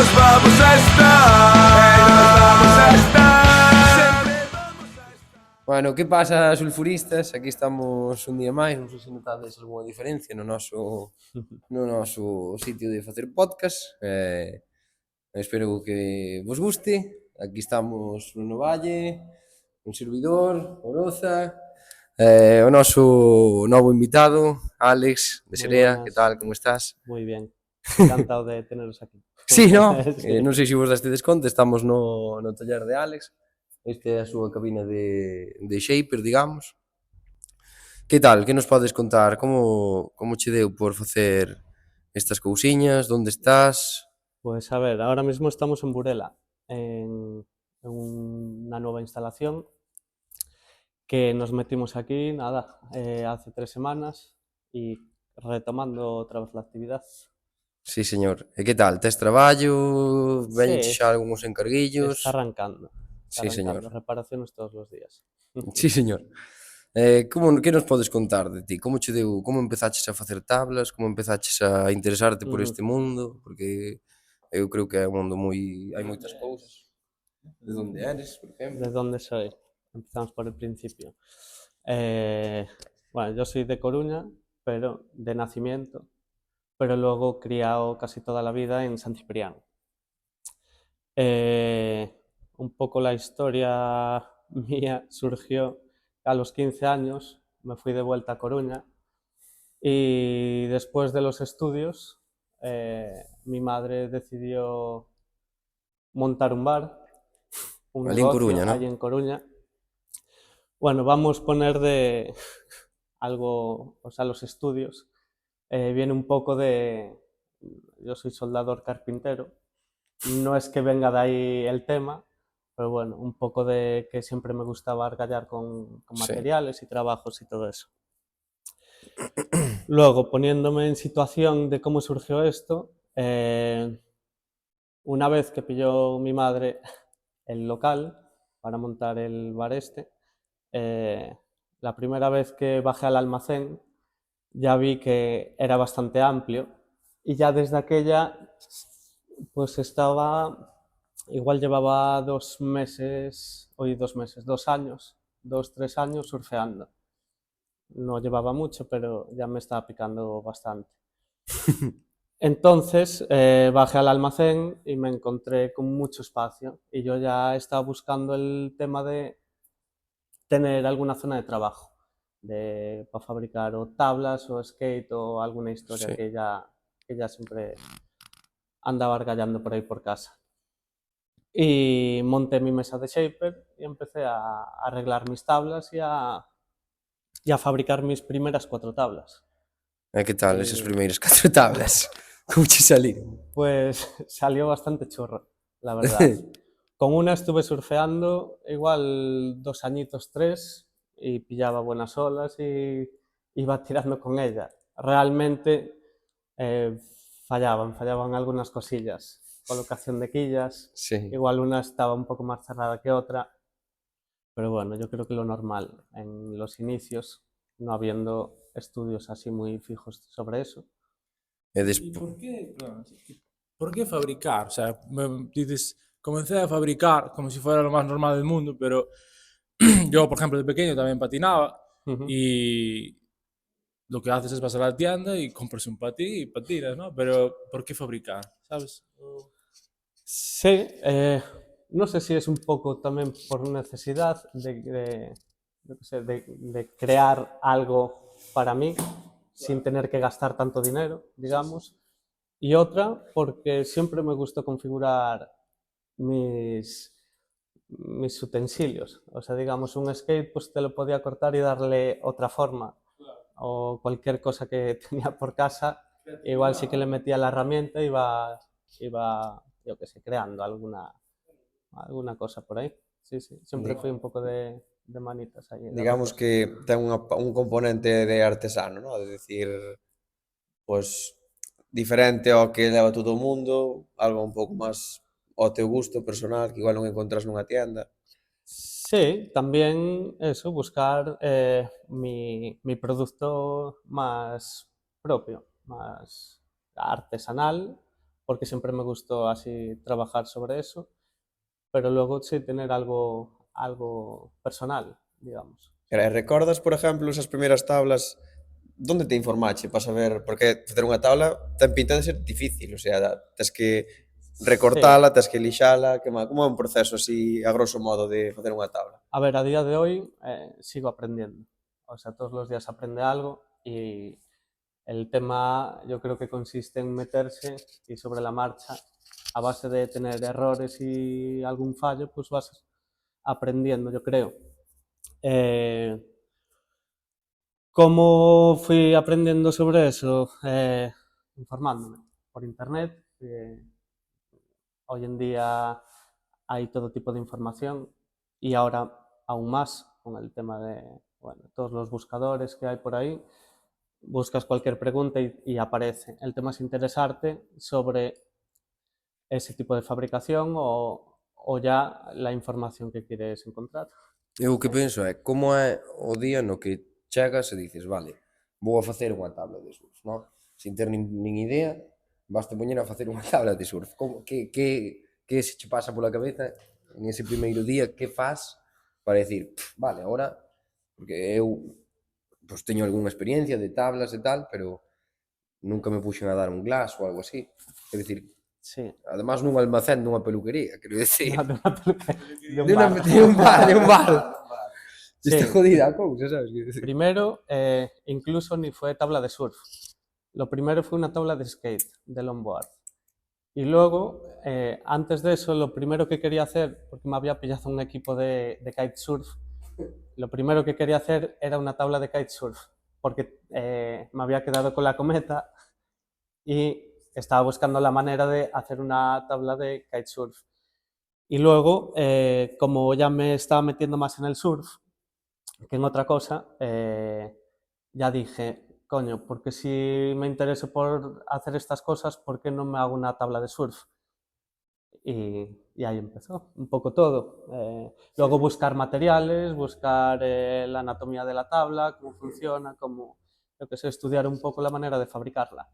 nos vamos a estar, nos vamos a estar, sempre vamos a estar. Bueno, que pasa, sulfuristas? Aquí estamos un día máis, non sei se notades algunha diferencia no noso sitio de facer podcast. Espero que vos guste. Aquí estamos no Valle, un servidor, Oroza, o noso novo invitado, Alex, de Muy Serea. Que buenas. tal, como estás? Muy bien. Encantado de teneros aquí. Sí, no? Sí. Non sei se vos dastes conta, estamos no taller de Alex. Esta é a súa cabina de shaper, digamos. Que tal? Que nos podes contar? Como che deu por facer estas cousiñas? Donde estás? Pues a ver, ahora mismo estamos en Burela, en una nueva instalación que nos metimos aquí, nada, hace 3 semanas y retomando otra vez la actividad. Sí, señor. E que tal? Tes traballo? Veñeche Sí, xa algúns encarguillos? está arrancando. Sí, señor. Reparaciones todos los días. Sí, señor. Que nos podes contar de ti? Como che deu? Como empezaches a facer tablas? Como empezaches a interesarte por Ujú. este mundo? Porque eu creo que é un mundo moi... hai moitas cousas. De onde eres, por exemplo? ¿De dónde soy? Empezamos por el principio. Bueno, yo soy de Coruña, pero de nacimiento, pero luego criado casi toda la vida en San Cipriano. Un poco la historia mía surgió a los 15 años, me fui de vuelta a Coruña y después de los estudios mi madre decidió montar un bar, un Ali en negocio Coruña, allí ¿no? en Coruña. Bueno, vamos a poner de algo, o sea, los estudios. Viene un poco de... Yo soy soldador carpintero. No es que venga de ahí el tema, pero bueno, un poco de que siempre me gustaba argallar con Sí. materiales y trabajos y todo eso. Luego, poniéndome en situación de cómo surgió esto, una vez que pilló mi madre el local para montar el bar este, la primera vez que bajé al almacén ya vi que era bastante amplio y ya desde aquella pues estaba, igual llevaba 2 meses, 2 años, 3 años surfeando. No llevaba mucho, pero ya me estaba picando bastante. Entonces bajé al almacén y me encontré con mucho espacio y yo ya estaba buscando el tema de tener alguna zona de trabajo para fabricar o tablas o skate o alguna historia Sí. que ya siempre andaba argallando por ahí por casa. Y monté mi mesa de shaper y empecé a arreglar mis tablas y a fabricar mis primeras 4 tablas. E que tal esas primeiras 4 tablas? Como che saliron? Pues salió bastante churro, la verdad. Con una estuve surfeando igual 2 añitos, 3, y pillaba buenas olas y iba tirando con ella. Realmente fallaban algunas cosillas. Colocación de quillas, Sí. igual una estaba un poco más cerrada que otra, pero bueno, yo creo que lo normal en los inicios, no habiendo estudios así muy fijos sobre eso. E ¿Y despois... por qué fabricar? O sea, dices, comencé a fabricar como si fuera lo más normal del mundo, pero yo, por ejemplo, de pequeño también patinaba Ujú. y lo que haces es vas a la tienda y compras un patín y patinas, ¿no? Pero ¿por qué fabricar? ¿Sabes? Sí, no sé si es un poco también por necesidad yo qué sé, de crear algo para mí sin tener que gastar tanto dinero, digamos. Y otra, porque siempre me gustó configurar mis, mis utensilios. O sea, digamos, un skate pues te lo podía cortar y darle otra forma. O cualquier cosa que tenía por casa, igual sí que le metía la herramienta y iba yo qué sé, creando alguna cosa por ahí. Sí, sí, siempre fui un poco de manitas ahí. Digamos que ten un componente de artesano, ¿no? De decir, pues, diferente ao que leva todo o mundo, algo un pouco máis ao teu gusto personal, que igual non encontras nunha tienda. Sí, también eso, buscar mi producto más propio, más artesanal, porque siempre me gustó así trabajar sobre eso, pero luego sí tener algo personal, digamos. E recordas, por exemplo, esas primeiras tablas, donde te informache para saber, porque facer unha tabla ten pinta de ser difícil, o sea, tes que Sí, recortala, tes que lixala, como é un proceso así, a grosso modo, de facer unha tabla? a ver, a día de hoy sigo aprendiendo, o sea, todos los días aprende algo y el tema yo creo que consiste en meterse y sobre la marcha, a base de tener errores y algún fallo, pues vas aprendiendo, yo creo. Eh, ¿Cómo fui aprendiendo sobre eso? Informándome por internet. Hoy en día hay todo tipo de información y ahora aún más con el tema de bueno, todos los buscadores que hay por ahí. Buscas cualquier pregunta y aparece. El tema es interesarte sobre ese tipo de fabricación o ya la información que quieres encontrar. Eu o que penso é como é o día no que chegas e dices, vale, vou a facer unha tabla de surf, non? Sin ter nin idea, vas te poñer a facer unha tabla de surf. Como, que se che pasa pola cabeza en ese primeiro día, que faz para decir, vale, agora, porque eu pues, teño algunha experiencia de tablas e tal, pero nunca me puxen a dar un glass ou algo así. Quer dicir, Sí, además nun almacén dunha peluquería, quero decir, no, de una peluquería, de un de, bar. de un bar, de un bar. Sí. Está jodida a cousa, sabes? Quero decir. Primero, incluso ni fue tabla de surf. Lo primero fue una tabla de skate, de longboard. Y luego, antes de eso, lo primero que quería hacer, porque me había pillado un equipo de kitesurf, lo primero que quería hacer era una tabla de kitesurf, porque me había quedado con la cometa y estaba buscando la manera de hacer una tabla de kitesurf. Y luego, como ya me estaba metiendo más en el surf que en otra cosa, ya dije, coño, porque si me intereso por hacer estas cosas, ¿por qué no me hago una tabla de surf? Y ahí empezó un poco todo. Luego buscar materiales, buscar la anatomía de la tabla, cómo funciona, cómo, yo qué sé, estudiar un poco la manera de fabricarla.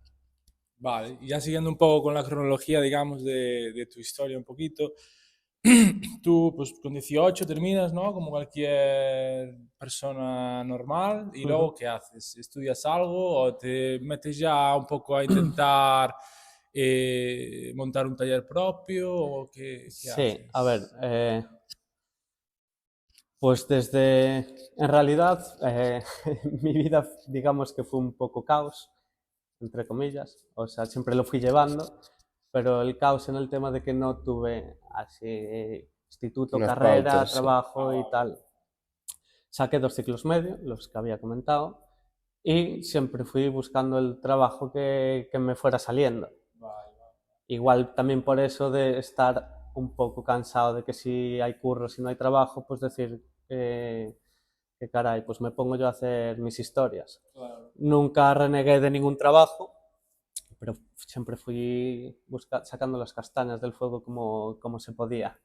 Vale, y ya siguiendo un poco con la cronología, digamos, de tu historia un poquito, tú pues con 18 terminas, ¿no? Como cualquier persona normal, y luego ¿qué haces? ¿Estudias algo o te metes ya un poco a intentar montar un taller propio o qué Sí, haces? a ver, pues en realidad, mi vida, digamos que fue un poco caos, entre comillas, o sea, siempre lo fui llevando, pero el caos en el tema de que no tuve así instituto, Unas carrera, pautas, sí. trabajo y tal. Saqué 2 ciclos medios, los que había comentado, y siempre fui buscando el trabajo que me fuera saliendo. Igual también por eso de estar un poco cansado de que si hay curro, si no hay trabajo, pues decir que caray, pues me pongo yo a hacer mis historias. Claro. Nunca renegué de ningún trabajo, pero siempre fui sacando las castañas del fuego como se podía.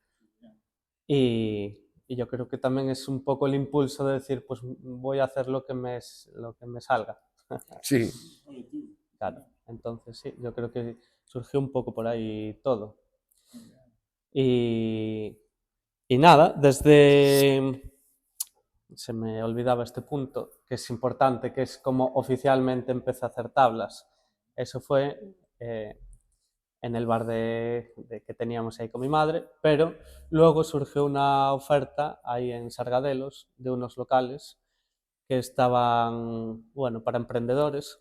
Y yo creo que también es un poco el impulso de decir, pues voy a hacer lo que me salga. Sí. Claro, entonces sí, yo creo que surgió un poco por ahí todo. Y, y nada, se me olvidaba este punto, que es importante, que es como oficialmente empecé a hacer tablas. Eso fue en el bar que teníamos ahí con mi madre, pero luego surgió una oferta ahí en Sargadelos de unos locales que estaban, bueno, para emprendedores.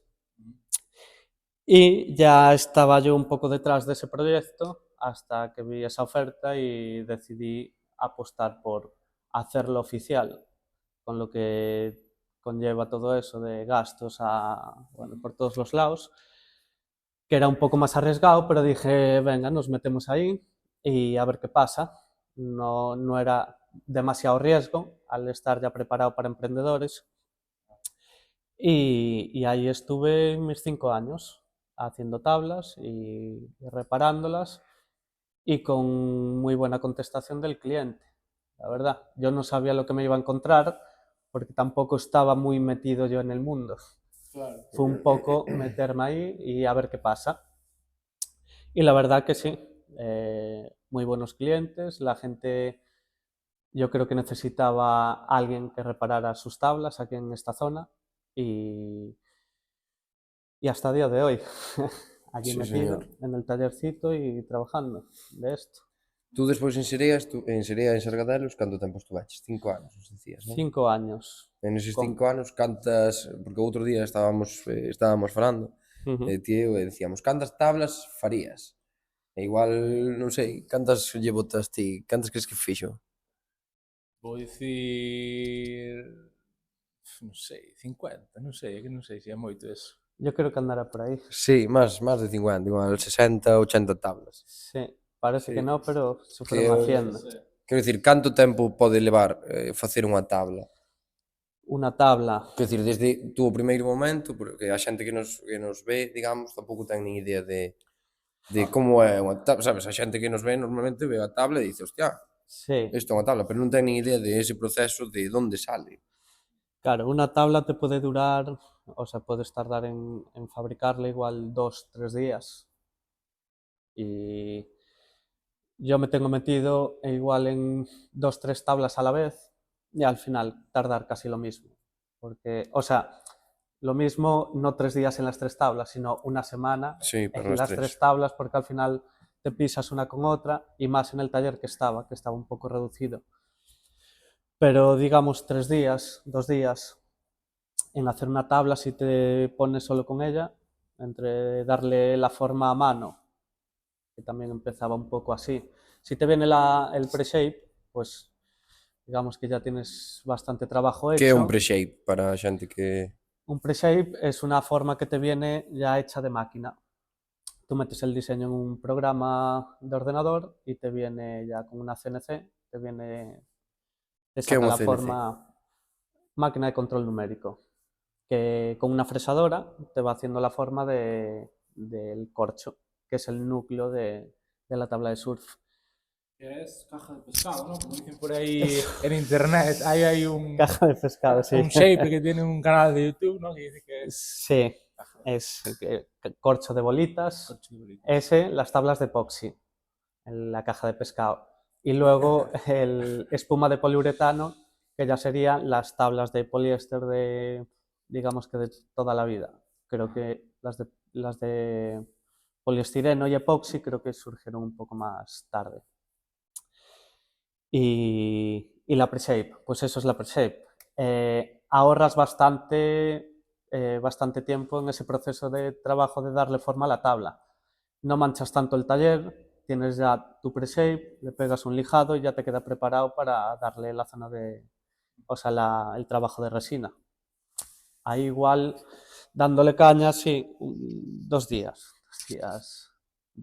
Y ya estaba yo un poco detrás de ese proyecto hasta que vi esa oferta y decidí apostar por hacerlo oficial, con lo que conlleva todo eso de gastos bueno, por todos los lados, que era un poco más arriesgado, pero dije, venga, nos metemos ahí y a ver qué pasa. No era demasiado riesgo al estar ya preparado para emprendedores. Y ahí estuve mis 5 años haciendo tablas y reparándolas y con muy buena contestación del cliente, la verdad. Yo no sabía lo que me iba a encontrar porque tampoco estaba muy metido yo en el mundo. Claro. Fue un poco meterme ahí y a ver qué pasa. Y la verdad que sí, muy buenos clientes, la gente yo creo que necesitaba alguien que reparara sus tablas aquí en esta zona y, y hasta el día de hoy, aquí Sí, metido señor. en el tallercito y trabajando de esto. Tú despois en Serea, en Sargadelos, canto tempo estuveches? 5 anos, os dicías, non? 5 años. En eses Con... 5 anos, cantas... Porque outro día estábamos falando, Ujú. ti e eu, e dicíamos, cantas tablas farías? E igual, non sei, cantas lle botas ti? Cantas crees que fixo? Vou dicir, non sei, 50, non sei, é que non sei se é moito eso. Yo creo que andará por ahí. Sí, máis de 50, igual 60, 80 tablas. Sí, parece que Sí. no, pero se Que, fueron haciendo. quero dicir, canto tempo pode levar facer unha tabla? Una tabla, Quero dicir, desde tú o primeiro momento, porque a xente que nos ve, digamos, tampouco ten nin idea de como é unha tabla, sabes? A xente que nos ve normalmente ve a tabla e dice, hostia, sí. isto é unha tabla, pero non ten nin idea de ese proceso de onde sale. Claro, una tabla te puede durar, o sea, puedes tardar en fabricarla igual 2, 3 días. Y yo me tengo metido igual en 2, 3 tablas a la vez y al final tardar casi lo mismo. Porque, o sea, lo mismo no 3 días en las 3 tablas, sino una semana Sí, para en os las tres. 3 tablas, porque al final te pisas una con otra y más en el taller que estaba un poco reducido. Pero digamos 3 días, 2 días en hacer una tabla si te pones solo con ella, entre darle la forma a mano, que también empezaba un poco así. Si te viene el pre-shape, pues digamos que ya tienes bastante trabajo Que é un hecho. pre-shape para a xente que... Un pre-shape es una forma que te viene ya hecha de máquina. Tú metes el diseño en un programa de ordenador y te viene ya con una CNC, te Que é saca unha la CNC? forma, máquina de control numérico, que con una fresadora te va haciendo la forma del corcho, que es el núcleo de la tabla de surf. Que es caja de pescado, ¿no? Como dicen por ahí en internet, hay un, Caja de pescado, sí. un shape que tiene un canal de YouTube, ¿no? Que dice que es Sí, es corcho de bolitas. corcho de bolita. Ese, las tablas de epoxi, en la caja de pescado. Y luego el espuma de poliuretano, que ya serían las tablas de poliéster digamos que de toda la vida. Creo que las de poliestireno y epoxi creo que surgieron un poco más tarde. Y la pre-shape, pues eso es la pre-shape. Ahorras bastante tiempo en ese proceso de trabajo de darle forma a la tabla. No manchas tanto el taller, tienes ya tu pre-shape, le pegas un lijado y ya te queda preparado para darle la zona o sea, el trabajo de resina. Ahí igual, dándole caña, sí, 2 días. 2 días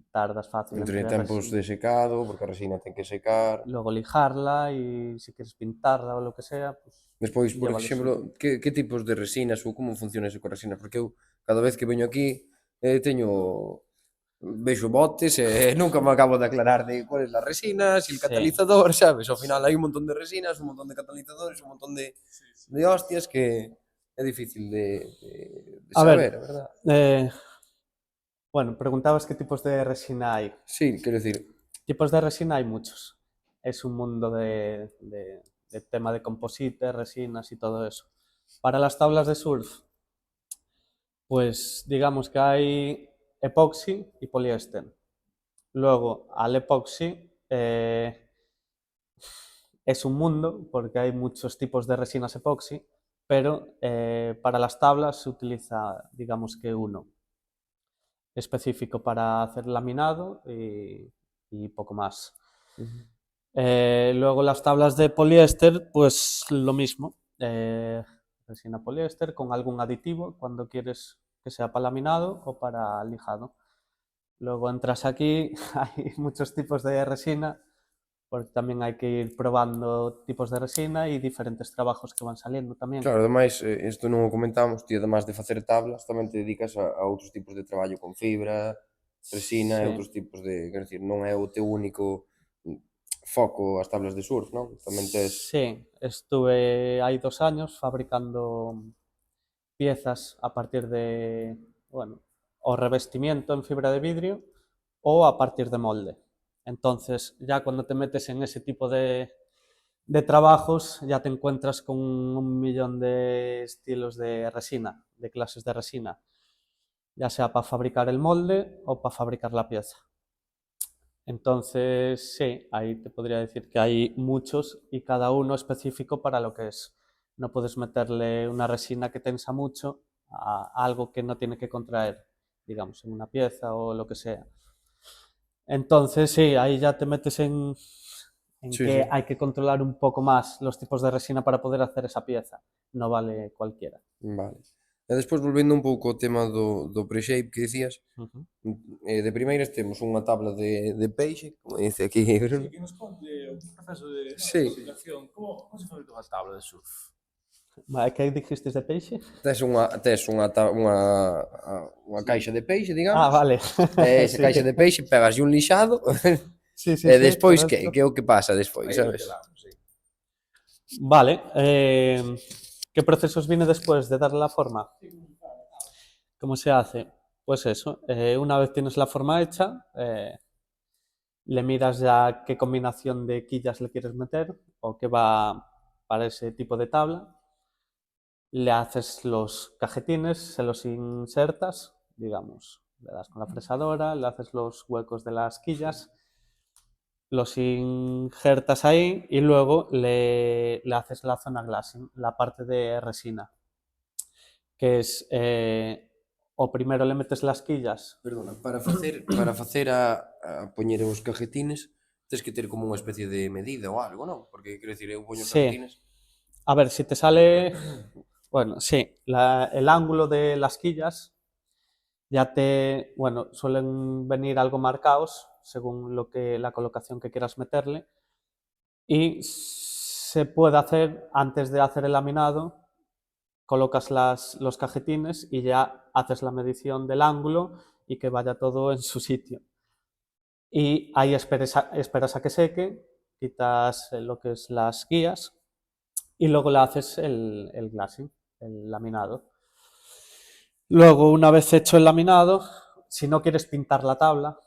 tardas fácil Entre entre tempos de secado, porque a resina ten que secar. luego lijarla y si quieres pintarla o lo que sea, pues Despois, por lleva lo suyo. exemplo, que tipos de resinas ou como funciona eso coa resina? Porque eu, cada vez que veño aquí, vexo botes e nunca me acabo de aclarar de cuál es la resina, si el Sí, catalizador, sabes? Ao final hai un montón de resinas, un montón de catalizadores, un montón de hostias que é difícil de a ver, saber, a verdad. bueno, preguntabas qué tipos de resina hay. Sí, quero dicir, Tipos de resina hay muchos. Es un mundo de tema de composites, resinas y todo eso. Para las tablas de surf, pues digamos que hay epoxi y poliéster. Luego, al epoxi es un mundo porque hay muchos tipos de resinas epoxi, pero para las tablas se utiliza, digamos que uno específico para hacer laminado y poco más. Luego las tablas de poliéster, pues lo mismo, resina poliéster con algún aditivo cuando quieres que sea para laminado o para lijado. Luego entras aquí, hay muchos tipos de resina, porque también hay que ir probando tipos de resina y diferentes trabajos que van saliendo también. claro, ademais, isto non o comentamos, ti ademais de facer tablas, tamén te dedicas a outros tipos de traballo con fibra, resina e Sí. outros tipos de, quero dicir, non é o teu único foco as tablas de surf, non? Tamén tes... Sí, estuve ahí 2 años fabricando piezas a partir de, bueno, o revestimiento en fibra de vidrio o a partir de molde. Entonces, ya cuando te metes en ese tipo de trabajos, ya te encuentras con un millón de estilos de resina, de clases de resina, ya sea para fabricar el molde o para fabricar la pieza. Entonces, sí, ahí te podría decir que hay muchos y cada uno específico para lo que es. No puedes meterle una resina que tensa mucho a algo que no tiene que contraer, digamos, en una pieza o lo que sea. Entonces, sí, ahí ya te metes en Sí, que sí. hay que controlar un poco más los tipos de resina para poder hacer esa pieza. No vale cualquiera. Vale. E despois, volvendo un pouco ao tema do pre-shape que dicías, Ujú. de primeiras temos unha tabla de peixe, como dice aquí Sí, Bruno. que nos conte un proceso de, ¿no? Sí, de fabricación. ¿Cómo se fabrica una tabla de surf? Vale, que dijiste de peixe? tes unha caixa de peixe, Ah, digamos, vale. e esa Sí. caixa de peixe pegaslle un lixado Sí, sí, e sí, despois que? correcto. Que é o que pasa despois, Ahí lo sabes? quedamos, sí. Vale, ¿qué procesos viene después de darle la forma? ¿Cómo se hace? Pues eso, una vez tienes la forma hecha, le miras ya qué combinación de quillas le quieres meter o qué va para ese tipo de tabla. Le haces los cajetines, se los insertas, digamos, le das con la fresadora, le haces los huecos de las quillas, los injertas ahí y luego le haces la zona glassing, la parte de resina, que es o primero le metes las quillas. Perdona, para facer a poñer os cajetines, tes que ter como unha especie de medida ou algo, non? Porque, quero dicir, eu poño os Sí, cajetines. a ver, si te sale, bueno, sí, el ángulo de las quillas ya bueno, suelen venir algo marcados según la colocación que quieras meterle y se puede hacer antes de hacer el laminado, colocas los cajetines y ya haces la medición del ángulo y que vaya todo en su sitio. Y ahí esperas a que seque, quitas lo que es las guías y luego le haces el glassing, el laminado. Luego, una vez hecho el laminado, si no quieres pintar la tabla,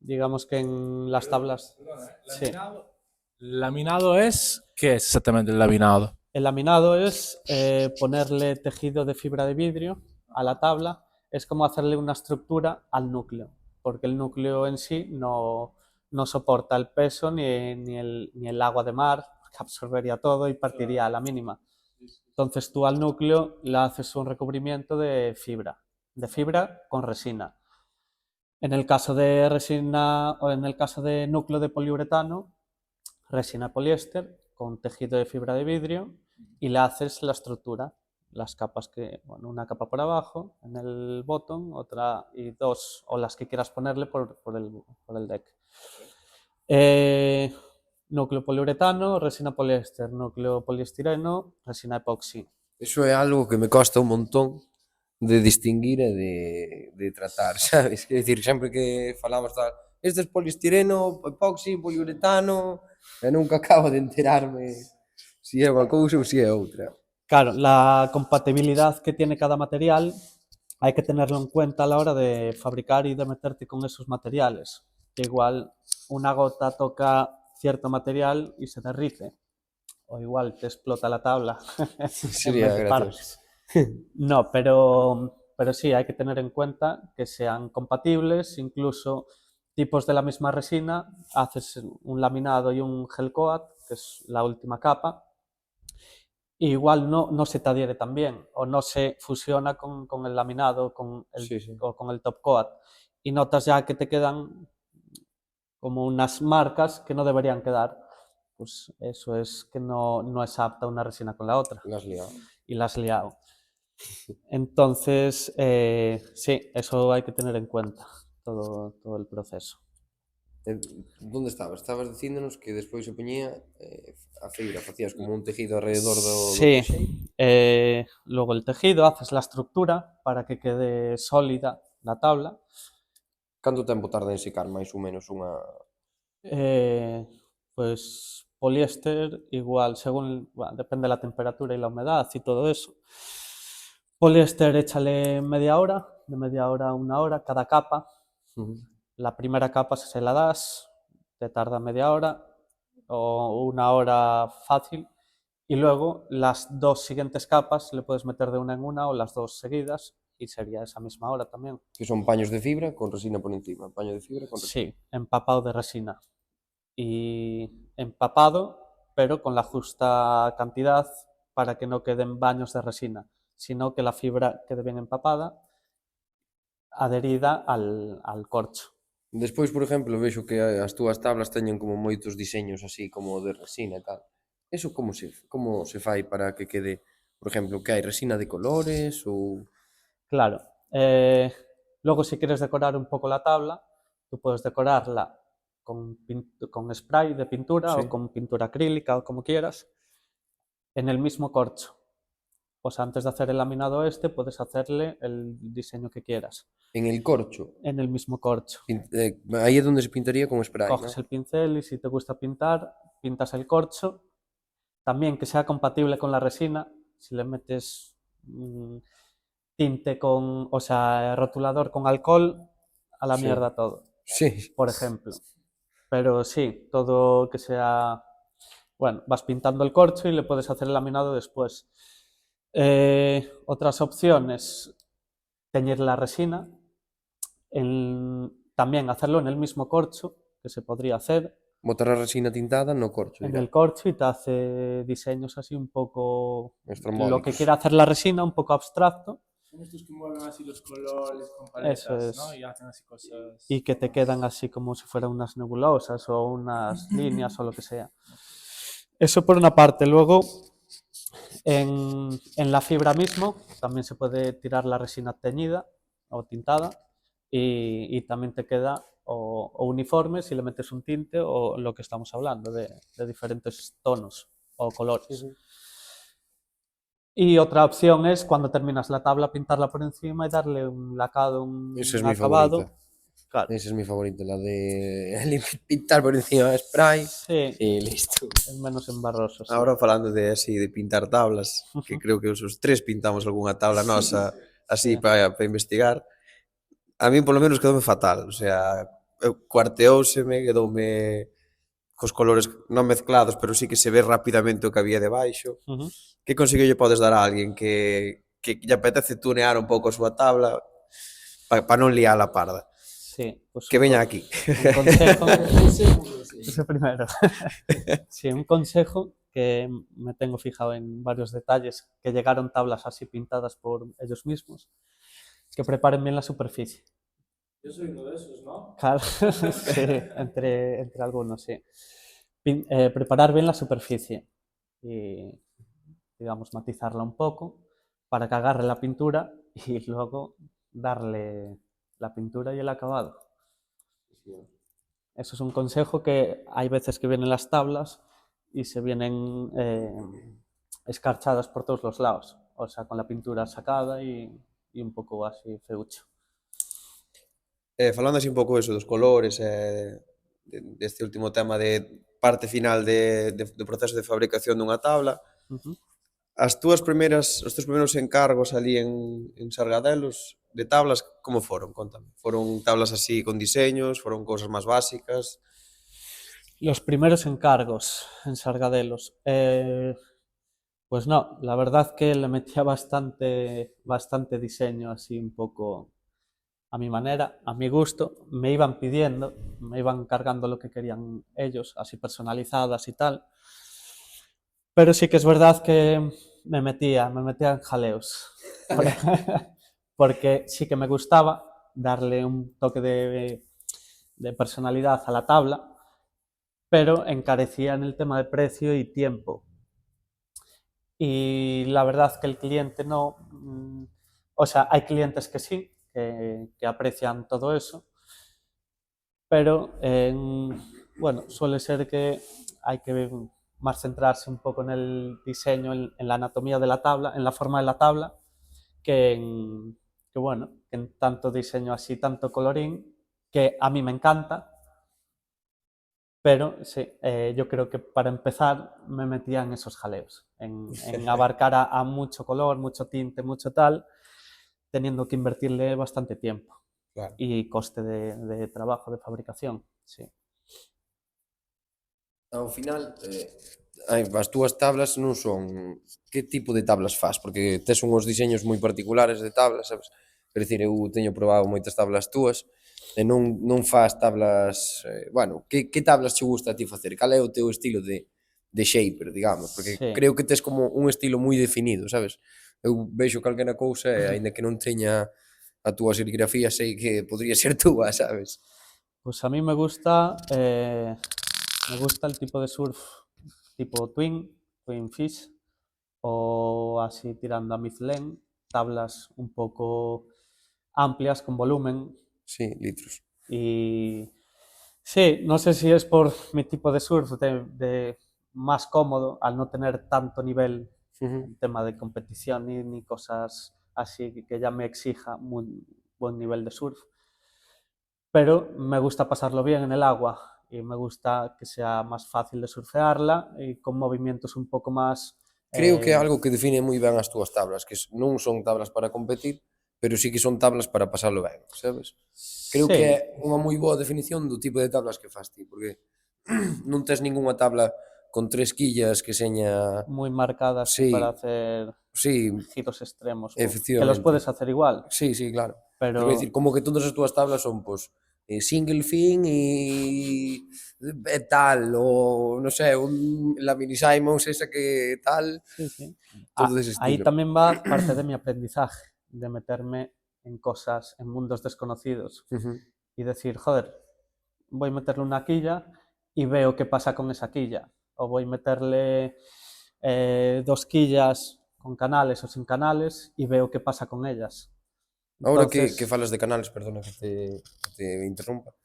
digamos que en las tablas... Perdona, Sí. laminado. ¿Laminado es? ¿Qué es exactamente el laminado? El laminado es ponerle tejido de fibra de vidrio a la tabla, es como hacerle una estructura al núcleo, porque el núcleo en sí no soporta el peso ni el agua de mar, que absorbería todo y partiría a la mínima. Entonces tú al núcleo le haces un recubrimiento de fibra con resina. En el caso de resina o en el caso de núcleo de poliuretano, resina poliéster con tejido de fibra de vidrio y le haces la estructura, las capas bueno, una capa por abajo en el bottom, otra y dos o las que quieras ponerle por el deck. Núcleo poliuretano, resina poliéster, núcleo poliestireno, resina epoxi. Eso é algo que me costa un montón de distinguir e de tratar, sabes? Quer dicir, sempre que falamos tal, este é poliestireno, epoxi, poliuretano, e nunca acabo de enterarme si é unha cousa ou si é outra. Claro, la compatibilidad que tiene cada material hay que tenerlo en cuenta a la hora de fabricar y de meterte con esos materiales. Que igual una gota toca cierto material y se derrite, o igual te explota la tabla en Sería vez de gracioso. partes. No, pero sí, hay que tener en cuenta que sean compatibles, incluso tipos de la misma resina, haces un laminado y un gel coat, que es la última capa, e igual no se te adhiere tan bien o no se fusiona con el laminado Sí, sí. o con el top coat y notas ya que te quedan como unas marcas que no deberían quedar. Pues eso es que no es apta una resina con la otra Las liado. y la has liado. Entonces, sí, eso hay que tener en cuenta, todo el proceso. Donde estabas? Estabas dicíndonos que despois se poñía a fibra, facías como un tejido alrededor do Sí, pre-shape. luego el tejido, haces la estructura para que quede sólida la tabla. Canto tempo tarda en secar máis ou menos unha... Pues poliéster igual, según, bueno, depende de la temperatura y la humedad y todo eso. Poliéster échale media hora, de media hora a una hora, cada capa. la primera capa se la das, te tarda media hora o una hora fácil, y luego las dos siguientes capas le puedes meter de una en una o las dos seguidas y sería esa misma hora también. Que son paños de fibra con resina por encima. Paño de fibra con resina. Sí, empapado de resina. Y empapado, pero con la justa cantidad para que no queden baños de resina, sino que la fibra quede bien empapada, adherida al corcho. Despois, por exemplo, vexo que as túas tablas teñen como moitos diseños así como de resina e tal. Eso como se fai para que quede, por exemplo, que hai resina de colores ou... Claro. Luego, si quieres decorar un poco la tabla, tú puedes decorarla con spray de pintura Sí. o con pintura acrílica o como quieras, en el mismo corcho. O sea, antes de hacer el laminado puedes hacerle el diseño que quieras. En el corcho. En el mismo corcho. Aí é onde se pintaría con spray, Coges ¿no? el pincel y si te gusta pintar, pintas el corcho. También que sea compatible con la resina. Si le metes tinte o sea, rotulador con alcohol, a la Sí. mierda todo, Sí. por ejemplo. Pero sí, todo que sea... Bueno, vas pintando el corcho y le puedes hacer el laminado después. Otras opciones, teñir la resina. También hacerlo en el mismo corcho, que se podría hacer. Botar a resina tintada no corcho, En dirá. el corcho y te hace diseños así un poco... Lo que Estrambólicos. quiere hacer la resina, un poco abstracto, Son estos que mueven así los colores con paletas, Eso es. ¿no? Y hacen así cosas... y que te quedan así como si fueran unas nebulosas o unas líneas o lo que sea. Eso por una parte. Luego, en la fibra mismo también se puede tirar la resina teñida o tintada y también te queda o uniforme si le metes un tinte o lo que estamos hablando de diferentes tonos o colores. Y otra opción es cuando terminas la tabla pintarla por encima y darle un lacado, un Esa es mi acabado. favorita. Claro. Esa es mi favorita, la de pintar por encima de spray Sí, y listo. es menos embarroso. Sí. Ahora falando de así de pintar tablas, que creo que os tres pintamos algunha tabla nosa así Sí. para investigar. A mí polo menos quedoume fatal, o sea, cuarteóuseme, quedoume cos colores non mezclados, pero sí que se ve rapidamente o que había debaixo. Ujú. Que consello lle podes dar a alguén que lle apetece tunear un pouco a súa tabla para non liar a parda? Sí, pues Que veña aquí. un consejo. Eso primero. Sí, un consejo que me tengo fijado en varios detalles, que llegaron tablas así pintadas por ellos mismos, que preparen bien la superficie. Yo soy uno de esos, ¿no? Claro, sí, entre algunos, sí. Preparar bien la superficie y, digamos, matizarla un poco para que agarre la pintura y luego darle la pintura y el acabado. Eso es un consejo que hay veces que vienen las tablas y se vienen escarchadas por todos los lados, o sea, con la pintura sacada y un poco así feucho. Falando así un pouco eso dos colores deste último tema de parte final do proceso de fabricación dunha tabla, Uh-huh. os teus primeiros encargos ali en Sargadelos de tablas, como foron? Contame. Foron tablas así con diseños, foron cousas máis básicas? Los primeros encargos en Sargadelos. Pues no, la verdad que le metía bastante diseño así un poco a mi manera, a mi gusto. Me iban pidiendo, me iban cargando lo que querían ellos, así personalizadas y tal. Pero sí que es verdad que me metía en jaleos. Porque sí que me gustaba darle un toque de personalidad a la tabla, pero encarecía en el tema de precio y tiempo. Y la verdad que el cliente no... O sea, hay clientes que sí, que aprecian todo eso, pero bueno, suele ser que hay que más centrarse un poco en el diseño, en la anatomía de la tabla, en la forma de la tabla, que en tanto diseño así, tanto colorín, que a mí me encanta, pero sí, yo creo que para empezar me metía en esos jaleos, en abarcar a mucho color, mucho tinte, mucho tal, teniendo que invertirle bastante tiempo. Claro. y coste de trabajo, de fabricación. Sí. Ao final, as túas tablas non son... Que tipo de tablas fas? Porque tes unhos diseños moi particulares de tablas, sabes? Quer dicir, eu teño probado moitas tablas túas e non fas tablas... bueno, que tablas che gusta a ti facer? Cal é o teu estilo de shaper, digamos? Porque Sí. creo que tes como un estilo moi definido, sabes? Eu vexo calquera cousa e, aínda que non teña a túa serigrafía, sei que podría ser túa, sabes? Pues a mí me gusta el tipo de surf tipo Twin Fish, o así tirando a Michelin, tablas un poco amplias con volumen. Sí, litros. Y sí, no sé si es por mi tipo de surf, de más cómodo al no tener tanto nivel en tema de competición ni cosas así que ya me exija muy buen nivel de surf. Pero me gusta pasarlo bien en el agua y me gusta que sea más fácil de surfearla y con movimientos un poco más... Creo que é algo que define moi ben as túas tablas, que non son tablas para competir, pero sí que son tablas para pasalo ben, sabes? Creo que Sí, é unha moi boa definición do tipo de tablas que fas ti, porque non tes ningunha tabla con 3 quillas que seña... muy marcadas y para Sí, hacer sí, giros extremos, que los efectivamente. puedes hacer igual, Sí, sí, claro. Pero quero dicir, pero como que todas as túas tablas son, pues, single fin e tal, o, non sei, la mini Simons esa que tal, sí, sí. todo dese Ahí estilo. también va parte de mi aprendizaje, de meterme en cosas, en mundos desconocidos y decir, joder, voy a meterle una quilla y veo qué pasa con esa quilla. O voy a meterle 2 quillas con canales o sin canales y veo qué pasa con ellas. Ahora que Entonces, falas de canales, perdona que te interrompa,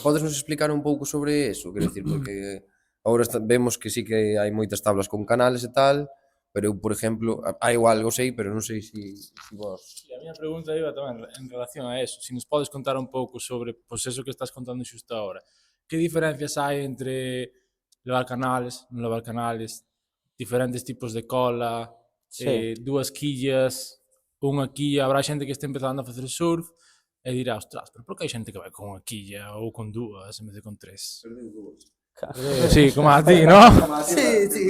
podes nos explicar un pouco sobre eso? Quero dicir, porque agora vemos que sí que hai moitas tablas con canales e tal, pero eu, por exemplo, hai algo sei, pero non sei si vos... E a miña pregunta iba tamén en relación a eso. Si nos podes contar un pouco sobre pues, eso que estás contando xusto ahora. Que diferencias hai entre levar canales, non levar canales, diferentes tipos de cola, sí, dúas quillas, unha quilla, habrá xente que este empezando a facer surf e dirá, ostras, pero por que hai xente que vai con unha quilla ou con dúas en vez de con tres? Sí, como a ti, ¿no? Sí, sí.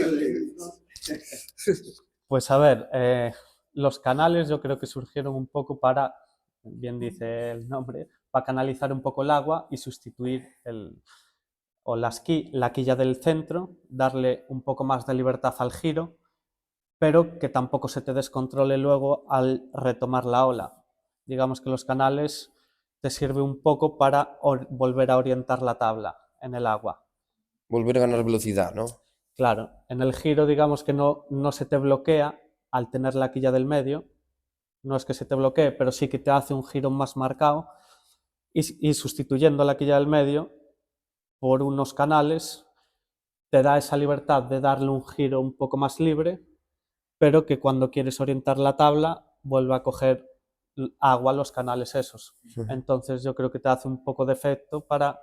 pues a ver, los canales yo creo que surgieron un poco para, bien dice el nombre, para canalizar un poco el agua y sustituir la quilla del centro, darle un poco más de libertad al giro, pero que tampoco se te descontrole luego al retomar la ola. Digamos que los canales te sirve un poco para volver a orientar la tabla en el agua. Volver a ganar velocidade, ¿no? Claro, en el giro digamos que no se te bloquea al tener la quilla del medio, no es que se te bloquee, pero sí que te hace un giro más marcado y sustituyendo la quilla del medio por unos canales te da esa libertad de darle un giro un poco más libre, pero que cuando quieres orientar la tabla vuelve a coger agua los canales esos. Entonces yo creo que te hace un poco de efecto para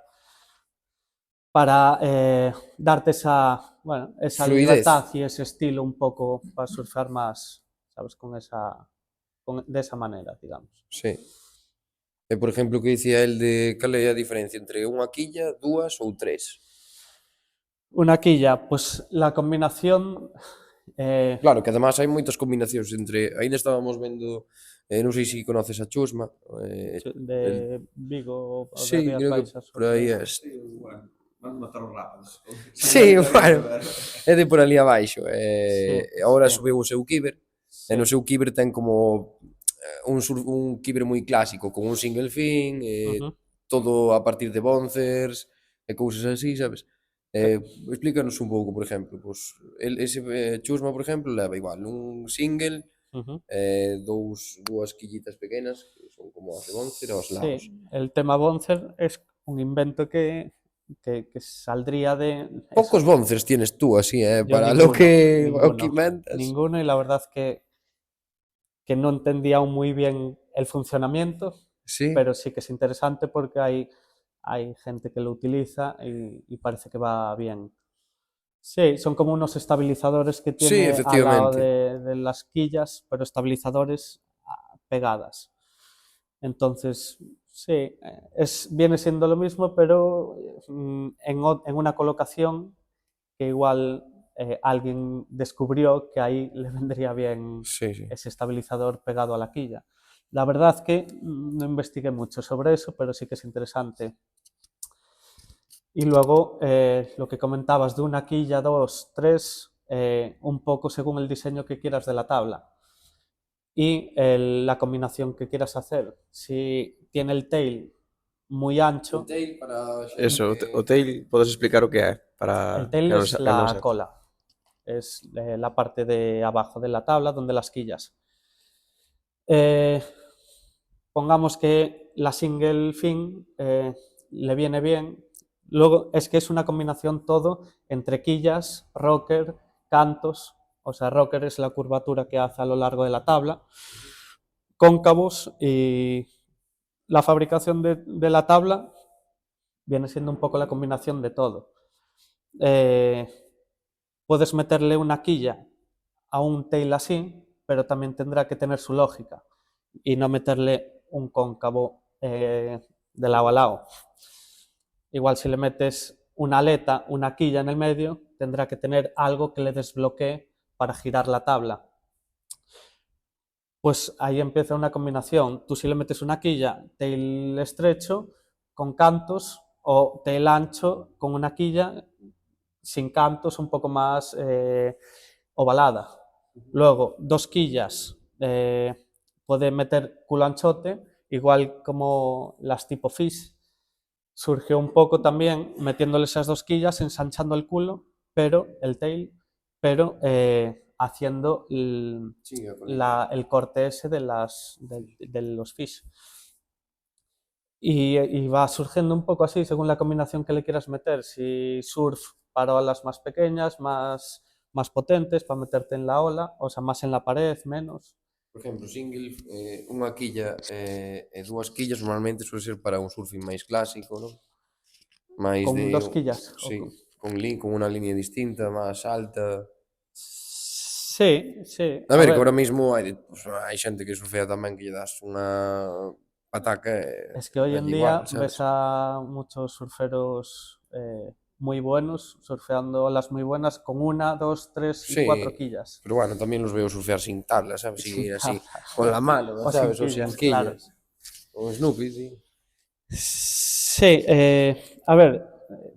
darte esa, bueno, esa Fluidez. libertad y ese estilo un poco para surfear más, ¿sabes? De esa manera, digamos. Sí. E, por exemplo, que dicía el de cal é a diferencia entre unha quilla, dúas ou tres? Una quilla, pues la combinación... Claro, que además hai moitas combinacións entre... Ainda estábamos vendo, non sei se conoces a Chusma, el... de Vigo o de Sí, Rías creo que Baixas. por aí é. Van matar os rápidos. Sí, bueno, é de por ali abaixo. Sí, Agora sí, subiu o seu kiber, e sí. no seu kiber ten como un kiber moi clásico, con un single fin, Uh-huh. todo a partir de bouncers e cousas así, sabes? Explícanos un pouco, por exemplo, pues, ese Chusma, por exemplo, leva igual un single, Uh-huh. dúas quillitas pequenas, que son como as de bouncer aos lados. Sí, el tema Boncer es un invento que saldría de Pocos eso. bouncers tienes tú así, Yo para ninguno, lo que ninguno, inventas. ninguno, y la verdad que no entendía aún muy bien el funcionamiento, Sí. pero sí que es interesante porque hay gente que lo utiliza y parece que va bien. Sí, son como unos estabilizadores que Sí, tiene al lado efectivamente. de las quillas, pero estabilizadores pegadas. Entonces, Sí, viene siendo lo mismo, pero en una colocación que igual alguien descubrió que ahí le vendría bien Sí, sí. ese estabilizador pegado a la quilla. La verdad que no investigué mucho sobre eso, pero sí que es interesante. Y luego lo que comentabas de una quilla, dos, tres, un poco según el diseño que quieras de la tabla y la combinación que quieras hacer. Si tiene el tail muy ancho, tail para xente Eso, o que... tail, podes explicar o que é? el Para tail es que non la sepa. cola, es la parte de abajo de la tabla donde las quillas. Pongamos que la single fin le viene bien. Luego es que es una combinación todo entre quillas, rocker, cantos. O sea, rocker es la curvatura que hace a lo largo de la tabla, cóncavos, y la fabricación de la tabla viene siendo un poco la combinación de todo. Puedes meterle una quilla a un tail así, pero también tendrá que tener su lógica y no meterle un cóncavo de lado a lado. Igual si le metes una aleta, una quilla en el medio, tendrá que tener algo que le desbloquee para girar la tabla. Pues ahí empieza una combinación. Tú si le metes una quilla, tail estrecho, con cantos, o tail ancho, con una quilla, sin cantos, un poco más ovalada. Luego, dos quillas, puede meter culo anchote, igual como las tipo fish. Surgió un poco también metiéndole esas dos quillas, ensanchando el culo, pero el tail, pero haciendo Sí, el corte ese de los fish. Y va surgiendo un poco así, según la combinación que le quieras meter. Si surf para olas más pequeñas, más potentes, para meterte en la ola, o sea, más en la pared, menos. Por exemplo, single, unha quilla e dúas quillas normalmente suele ser para un surfing máis clásico, non? Máis Con de... dos quillas. Sí, con unha línea distinta, máis alta. Sí, sí, A a ver, que ver, ahora mesmo hai xente que surfea tamén que lle das unha pataca es que hoy en dalle igual, día sabes? ves a muchos surferos muy buenos, surfeando olas muy buenas, con una, dos, tres y Sí, cuatro quillas. pero bueno, tamén los veo surfear sin tabla, sabes? Sin Y así, tabla. con la mano, O sin sabes? O sin quillas, claro. quillas. O Snoopy, sí. Sí, a ver,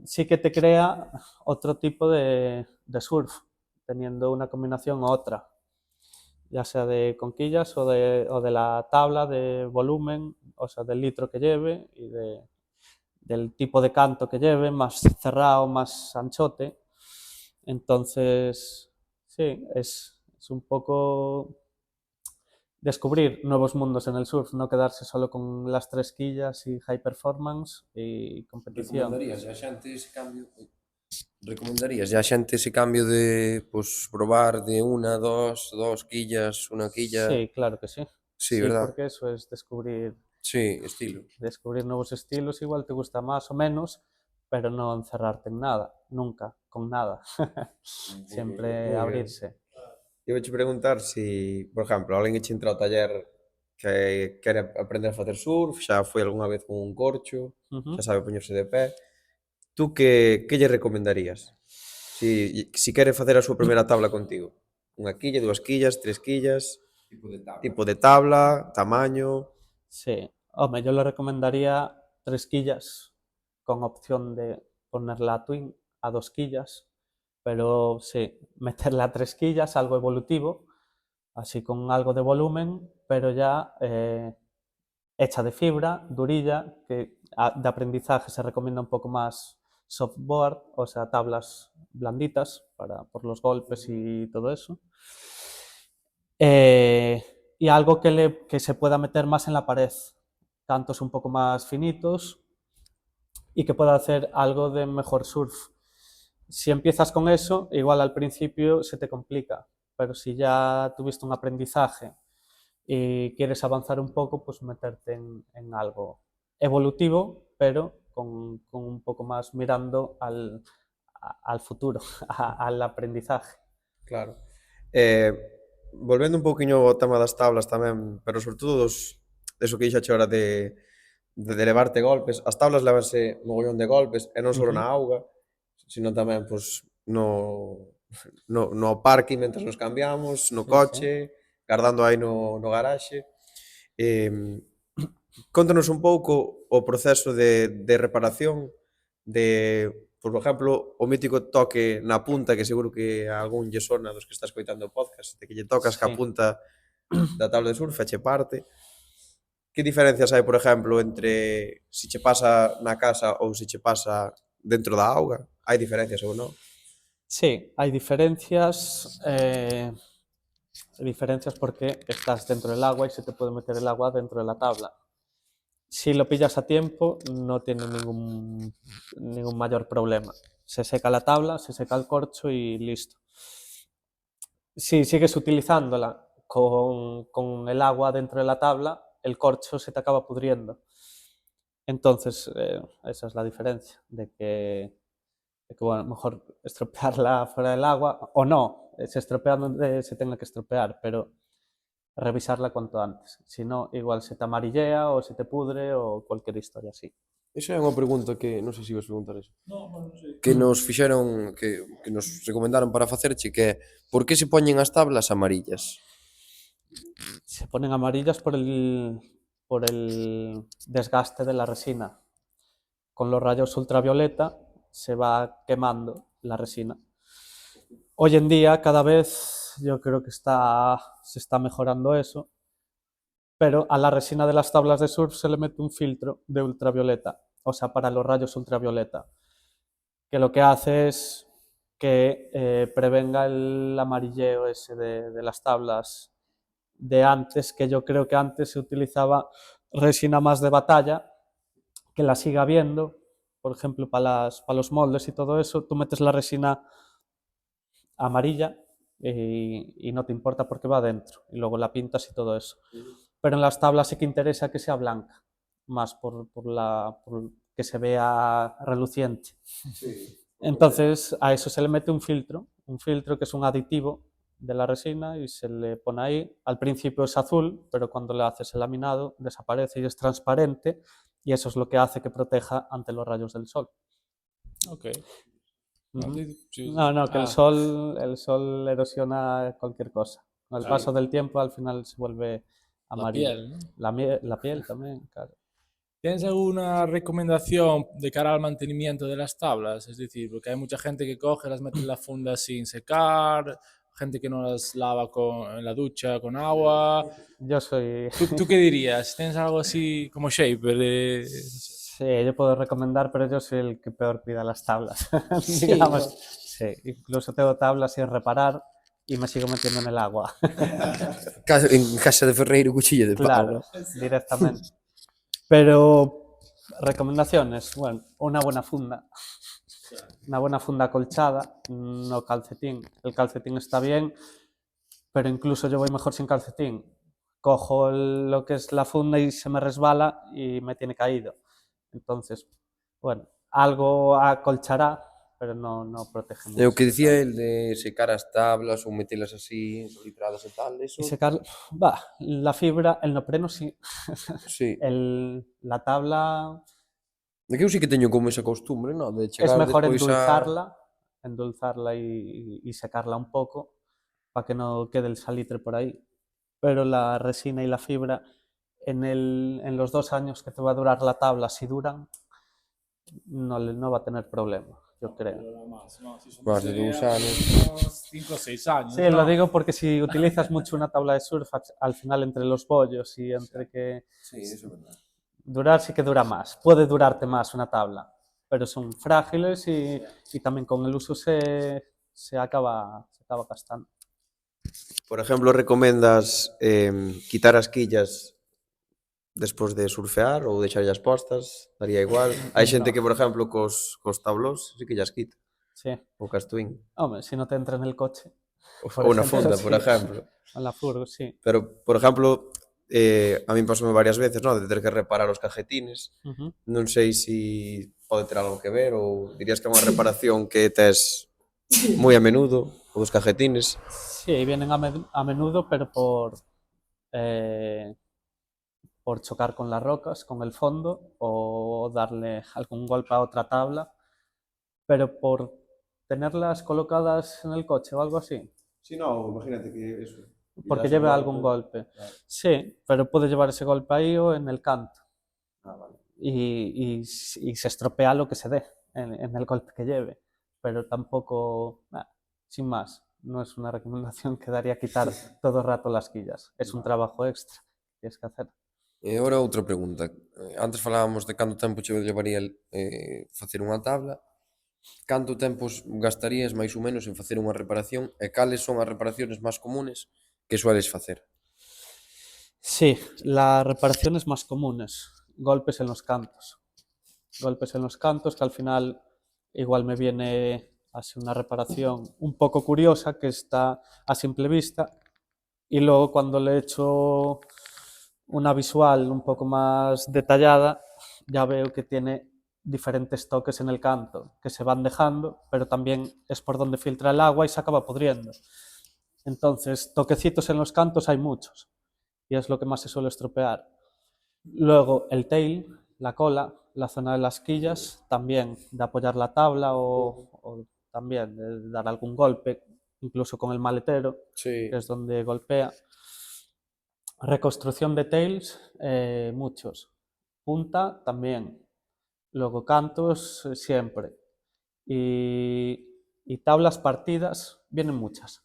sí que te crea otro tipo de surf, teniendo una combinación u otra, ya sea de conquillas o de la tabla de volumen, o sea, del litro que lleve y del tipo de canto que lleve, más cerrado, más anchote. Entonces, sí, es un poco descubrir nuevos mundos en el surf, no quedarse solo con las tres quillas y high performance y competición. Recomendarías a xente ese cambio? Recomendarías a xente ese cambio de, pues, probar de una, dos quillas, una quilla? Sí, claro que sí. Sí, Sí, ¿verdad? porque eso es Sí, estilo. descubrir nuevos estilos, igual te gusta más o menos, pero no encerrarte en nada, nunca, con nada. Siempre Moi ben. abrirse. Iba che preguntar si, por exemplo, alguén que che entra ao taller que quere aprender a facer surf, xa foi algunha vez con un corcho, xa Ujú. sabe poñerse de pé. Tú que lle recomendarías? Si quere facer a súa primeira tabla contigo. Unha quilla, dúas quillas, tres quillas, Tipo de tabla. tipo de tabla, tamaño... Sí, hombre, yo le recomendaría tres quillas con opción de ponerla a twin a dos quillas, pero sí, meterla a tres quillas, algo evolutivo, así con algo de volumen, pero ya hecha de fibra, durilla, que de aprendizaje se recomienda un poco más softboard, o sea, tablas blanditas por los golpes y todo eso. Eh, y algo que se pueda meter más en la pared, cantos un poco más finitos y que pueda hacer algo de mejor surf. Si empiezas con eso, igual al principio se te complica, pero si ya tuviste un aprendizaje y quieres avanzar un poco, pues meterte en algo evolutivo, pero con un poco más mirando al futuro, al aprendizaje. Claro. Eh, volvendo un pouquiño ao tema das tablas tamén, pero sobre todo eso que dixache ahora de levarte golpes. As tablas levanse mogollón de golpes, e non só na auga, sino tamén pois, no parque mentre nos cambiamos, no Sí, coche, guardando aí no garaxe. Contanos un pouco o proceso de reparación de, por exemplo, o mítico toque na punta, que seguro que a algún lle sona dos que está escoitando o podcast, de que lle tocas ca Sí. punta da tabla de surf e che parte. Que diferencias hai, por exemplo, entre se che pasa na casa ou se che pasa dentro da auga? Hai diferencias ou non? Sí, hay diferencias porque estás dentro del agua y se te puede meter el agua dentro de la tabla. Si lo pillas a tiempo, no tiene ningún mayor problema. Se seca la tabla, se seca el corcho y listo. Si sigues utilizándola con el agua dentro de la tabla, el corcho se te acaba pudriendo. Entonces, esa es la diferencia, de que bueno, mejor estropearla fuera del agua, o no, se estropea donde se tenga que estropear, pero revisarla cuanto antes. Si no, igual se te amarillea o se te pudre o cualquier historia así. Esa é unha pregunta que, non sei se ibas preguntar eso, No, bueno, non sei. que nos fixeron, que nos recomendaron para facerche, que é, por que se poñen as tablas amarillas? Se ponen amarillas por el desgaste de la resina. Con los rayos ultravioleta se va quemando la resina. Hoy en día cada vez yo creo que se está mejorando eso, pero a la resina de las tablas de surf se le mete un filtro de ultravioleta, o sea, para los rayos ultravioleta, que lo que hace es que prevenga el amarilleo ese de las tablas de antes, que yo creo que antes se utilizaba resina más de batalla, que la siga habiendo, por ejemplo, para los moldes y todo eso, tú metes la resina amarilla y no te importa porque va adentro, y luego la pintas y todo eso. Pero en las tablas sí que interesa que sea blanca, más por que se vea reluciente. Entonces a eso se le mete un filtro que es un aditivo de la resina y se le pone ahí. Al principio es azul, pero cuando le haces el laminado desaparece y es transparente, y eso es lo que hace que proteja ante los rayos del sol. Ok. No, Ujú. sí. No, que Ah, el sol erosiona cualquier cosa. Con el paso del tiempo al final se vuelve la amarillo. piel, ¿no? La piel también, claro. ¿Tienes alguna recomendación de cara al mantenimiento de las tablas? Es decir, porque hay mucha gente que coge, las mete en la funda sin secar, gente que no las lava en la ducha con agua. Yo soy... ¿Tú qué dirías? ¿Tienes algo así como shaper? Sí, yo puedo recomendar, pero yo soy el que peor cuida las tablas. Digamos, sí, incluso tengo tablas sin reparar y me sigo metiendo en el agua. En casa de Ferreiro, cuchilla de pau, Claro, ¿no? directamente. Pero recomendaciones, bueno, una buena funda. Una buena funda acolchada, no calcetín. El calcetín está bien, pero incluso yo voy mejor sin calcetín. Cojo lo que es la funda y se me resbala y me tiene caído. Entonces, bueno, algo acolchará, pero no protege mucho. É o que dicía el de secar as tablas ou metelas así, solitradas e tal, eso. Y secar, va, la fibra, el neopreno sí. Sí. La tabla É que eu sí que teño como esa costumbre, ¿no? De es chegar mejor despois endulzarla y secarla un poco para que no quede el salitre por ahí. Pero la resina y la fibra, en los 2 años que te va a durar la tabla, si duran, no va a tener problema, yo creo. Más, no, si son Más de 2 anos. 5 o 6 años. Sí, lo digo porque si utilizas mucho una tabla de surf, al final entre los bollos y entre que Sí, eso é verdade. durar sí que dura más. Puede durarte más una tabla, pero son frágiles y también con el uso se acaba gastando. Por exemplo, recomendas quitar as quillas despois de surfear ou deixarllas postas? Daría igual. Hai xente que, por exemplo, cos tablós sí que llas quita. Sí. O cas twin. Hombre, si no te entra en el coche. Ou na ejemplo, funda, por sí. exemplo. En la furgo, sí. Pero, por exemplo, a min pasoume varias veces, ¿no? De ter que reparar os cajetines. Uh-huh. Non sei se pode ter algo que ver ou dirías que é unha reparación que tes moi a menudo, o dos cajetines. Sí, vienen a menudo, pero por chocar con las rocas, con el fondo, o darle algún golpe a otra tabla, pero por tenerlas colocadas en el coche o algo así, Sí, no, imagínate que eso. porque lleve algún golpe. Sí, pero puede llevar ese golpe ahí o en el canto. Vale. Y se estropea lo que se dé en el golpe que lleve, pero tampoco, sin más, no es una recomendación que daría quitar todo el rato las quillas, es un trabajo extra que tienes que hacer. E agora outra pregunta. Antes falábamos de canto tempo che levaría facer unha tabla. Canto tempo gastarías máis ou menos en facer unha reparación e cales son as reparaciones máis comunes que sueles facer? Sí, las reparaciones más comunes, golpes en los cantos. Golpes en los cantos que al final igual me viene así una reparación un poco curiosa que está a simple vista y luego cuando le echo una visual un poco más detallada ya veo que tiene diferentes toques en el canto que se van dejando, pero también es por donde filtra el agua y se acaba pudriendo. Entonces, toquecitos en los cantos hay muchos y es lo que más se suele estropear. Luego el tail, la cola, la zona de las quillas, también de apoyar la tabla o también de dar algún golpe, incluso con el maletero, Sí. que es donde golpea. Reconstrucción de tails, muchos. Punta también. Luego cantos, siempre. Y tablas partidas, vienen muchas.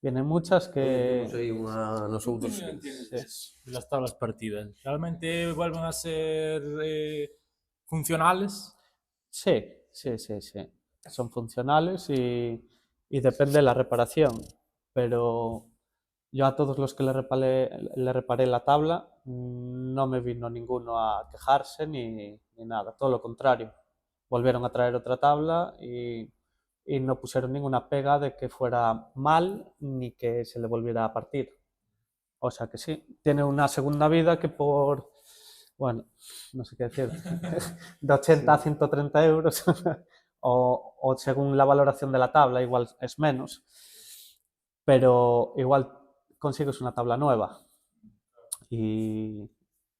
Vienen muchas que... Temos aí unha nosotros. No entiendes eso, las tablas partidas. ¿Realmente vuelven a ser funcionales? Sí, sí, sí, sí. Son funcionales y depende de la reparación. Pero yo a todos los que le reparé la tabla no me vino ninguno a quejarse ni nada. Todo lo contrario. Volvieron a traer otra tabla y no pusieron ninguna pega de que fuera mal ni que se le volviera a partir. O sea que sí, tiene una segunda vida que por, bueno, no sé qué decir, de 80 a 130 euros o según la valoración de la tabla igual es menos, pero igual consigues una tabla nueva y,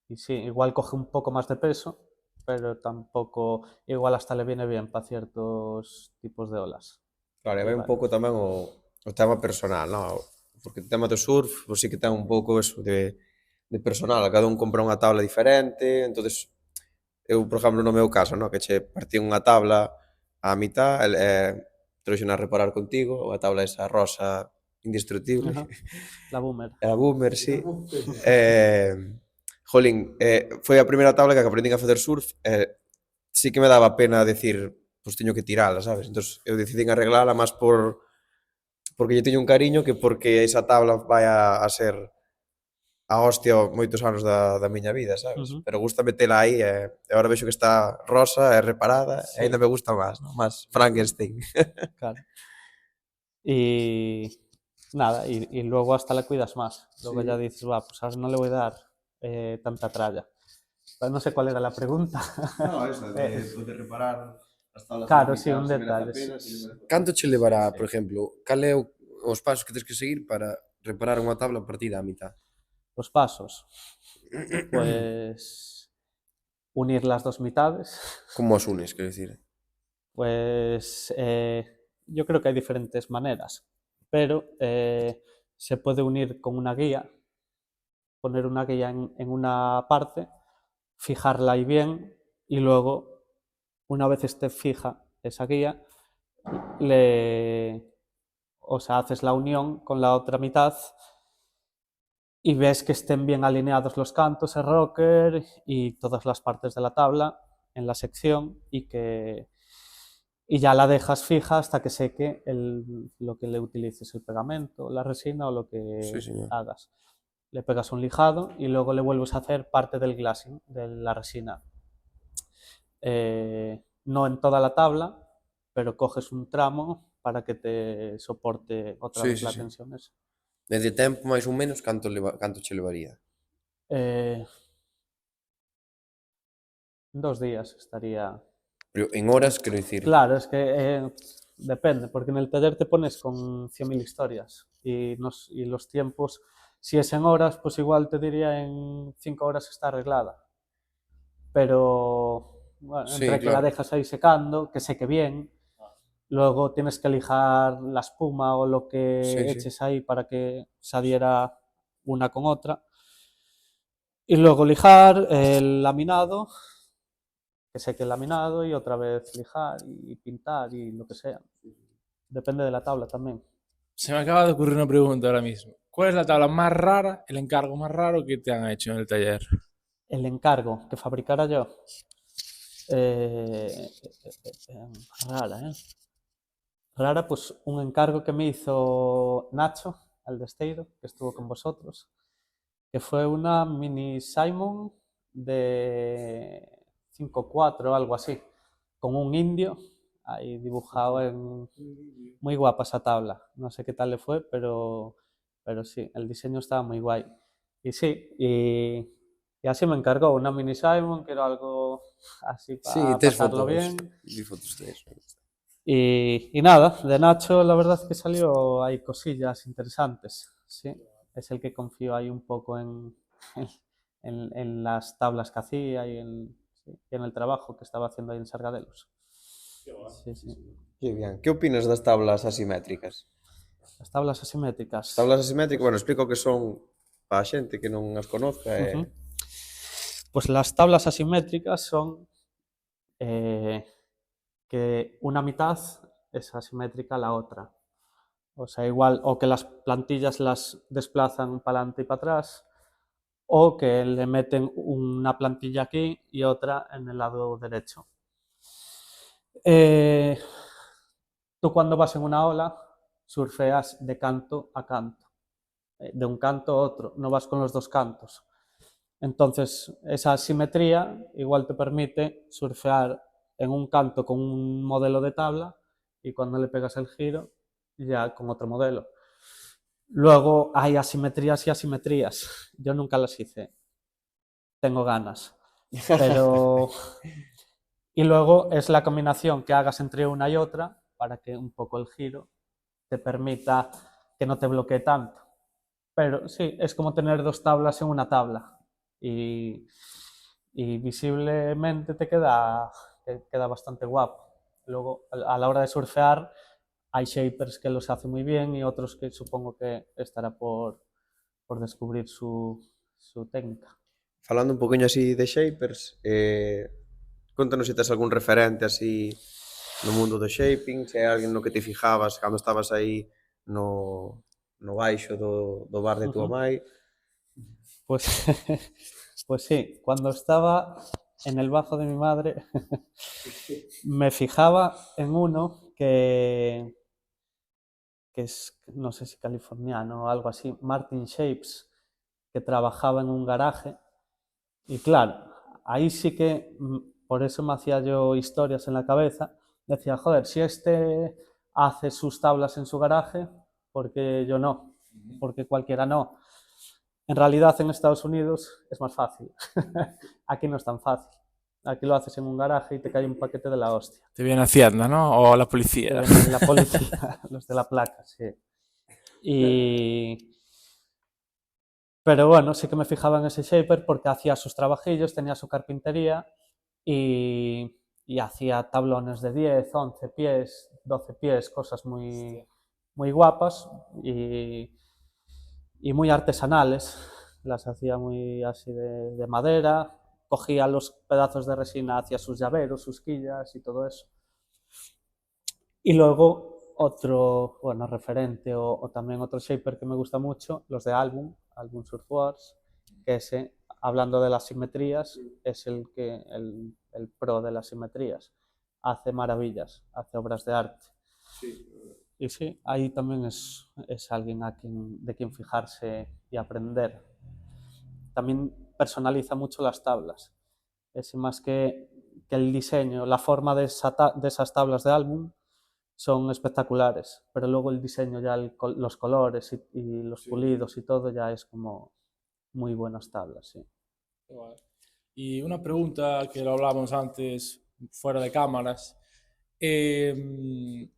y sí, igual coge un poco más de peso, pero tampoco, igual hasta le viene bien para ciertos tipos de olas. Claro, e vai un Vale. pouco tamén o tema personal, non? Porque o tema do surf, pois sí que ten un pouco eso de personal, cada un compra unha tabla diferente, entonces eu, por exemplo, no meu caso, non? Que che partí unha tabla á mitad, trouxen a reparar contigo, unha tabla esa rosa indestructible, Ajá, la boomer. a boomer, sí. Jolín, foi a primeira tabla que aprendín a facer surf, sí que me daba pena decir, pois teño que tirala, sabes? Entón, eu decidín arreglala máis porque lle teño un cariño que porque esa tabla vai a ser a hostia moitos anos da miña vida, sabes? Pero gusta metela aí e agora vexo que está rosa e reparada e ainda me gusta máis, non? Máis Frankenstein. Claro. Y nada, y luego hasta la cuidas más. Luego ya dices, va, pues ahora no le voy a dar tanta tralla. Pero no sé cuál era la pregunta. No, eso, de reparar as tablas. Claro, sí, un detalle. Canto che levará, por exemplo, cal é os pasos que tens que seguir para reparar unha tabla partida á mitad? Los pasos. Pues unir las dos mitades. Como as unes, quero dicir? Pues yo creo que hay diferentes maneras, pero se puede unir con una guía, poner una guía en una parte, fijarla ahí bien y luego, una vez esté fija esa guía, o sea, haces la unión con la otra mitad y ves que estén bien alineados los cantos, el rocker y todas las partes de la tabla en la sección y ya la dejas fija hasta que seque lo que le utilices, el pegamento, la resina o lo que Sí, señor. hagas. Le pegas un lijado y luego le vuelves a hacer parte del glassing, de la resina. No en toda la tabla, pero coges un tramo para que te soporte otra Sí, vez sí, la sí. tensión esa. E de tempo, máis ou menos, canto che levaría? 2 días estaría. Pero en horas, quero dicir. Claro, es que depende, porque en el taller te pones con 100.000 historias y los tiempos Si es en horas, pues igual te diría en 5 horas está arreglada. Pero bueno, Sí, entre que la claro. dejas ahí secando, que seque bien, luego tienes que lijar la espuma o lo que Sí, sí. eches ahí para que se adhiera una con otra. Y luego lijar el laminado, que seque el laminado y otra vez lijar y pintar y lo que sea. Depende de la tabla también. Se me acaba de ocurrir una pregunta ahora mismo. ¿Cuál es la tabla más rara, el encargo más raro que te han hecho en el taller? El encargo que fabricara yo. Rara, ¿eh? Rara, pues un encargo que me hizo Nacho, el de Esteiro, que estuvo con vosotros, que fue una mini Simon de 5/4 o algo así, con un indio ahí dibujado en... Muy guapa esa tabla, no sé qué tal le fue, pero sí, el diseño estaba muy guay. Y sí, y así me encargó una mini Simon, que era algo así Sí, para tes pasarlo fotos. bien. Di fotos tes. Y nada, de Nacho la verdad es que salió hay cosillas interesantes, sí. Es el que confío ahí un poco en las tablas que hacía sí, y en el trabajo que estaba haciendo ahí en Sargadelos. Sí, sí. Que bien. Que opinas das tablas asimétricas? Las tablas asimétricas. As tablas asimétricas, bueno, explico que son para a xente que non as conozca. Ujú. Pues las tablas asimétricas son que una mitad es asimétrica a la otra. O sea, igual, o que las plantillas las desplazan para adelante y para atrás, o que le meten una plantilla aquí y otra en el lado derecho. Tú cuando vas en una ola surfeas de canto a canto, de un canto a otro, no vas con los dos cantos. Entonces, esa simetría igual te permite surfear en un canto con un modelo de tabla y cuando le pegas el giro ya con otro modelo. Luego hay asimetrías y asimetrías. Yo nunca las hice. Tengo ganas. Pero... Y luego es la combinación que hagas entre una y otra para que un poco el giro te permita que no te bloquee tanto. Pero sí, es como tener dos tablas en una tabla. Y, y visiblemente queda bastante guapo. Luego, a la hora de surfear, hay shapers que los hacen muy bien y otros que supongo que estará por descubrir su técnica. Falando un poquinho así de shapers, contanos se tes algún referente así no mundo do shaping, se hai alguén no que te fijabas cando estabas aí no baixo do bar de tua mai. Pues, pues sí, cuando estaba en el bajo de mi madre, me fijaba en uno que es, no sé si californiano o algo así, Martin Shapes, que trabajaba en un garaje. Y claro, ahí sí que, por eso me hacía yo historias en la cabeza. Decía, joder, si este hace sus tablas en su garaje, ¿por qué yo no? Porque cualquiera no. En realidad en Estados Unidos es más fácil. Aquí no es tan fácil. Aquí lo haces en un garaje y te cae un paquete de la hostia. Te viene Hacienda, ¿no? O la Te policía. viene la policía, los de la placa, sí. Y... Pero bueno, sí que me fijaba en ese shaper porque hacía sus trabajillos, tenía su carpintería y hacía tablones de 10, 11 pies, 12 pies, cosas muy, muy guapas y muy artesanales. Las hacía muy así de madera, cogía los pedazos de resina, hacía sus llaveros, sus quillas y todo eso. Y luego otro, bueno, referente o también otro shaper que me gusta mucho, los de Album Surf Wars, que ese, hablando de las simetrías, es el pro de las simetrías. Hace maravillas, hace obras de arte. Y sí, ahí también es alguien de quien fijarse y aprender. También personaliza mucho las tablas. Es más que el diseño, la forma de esas tablas de álbum son espectaculares, pero luego el diseño, ya los colores y los pulidos y todo ya es como muy buenas tablas, sí. Y una pregunta que lo hablábamos antes, fuera de cámaras. ¿Qué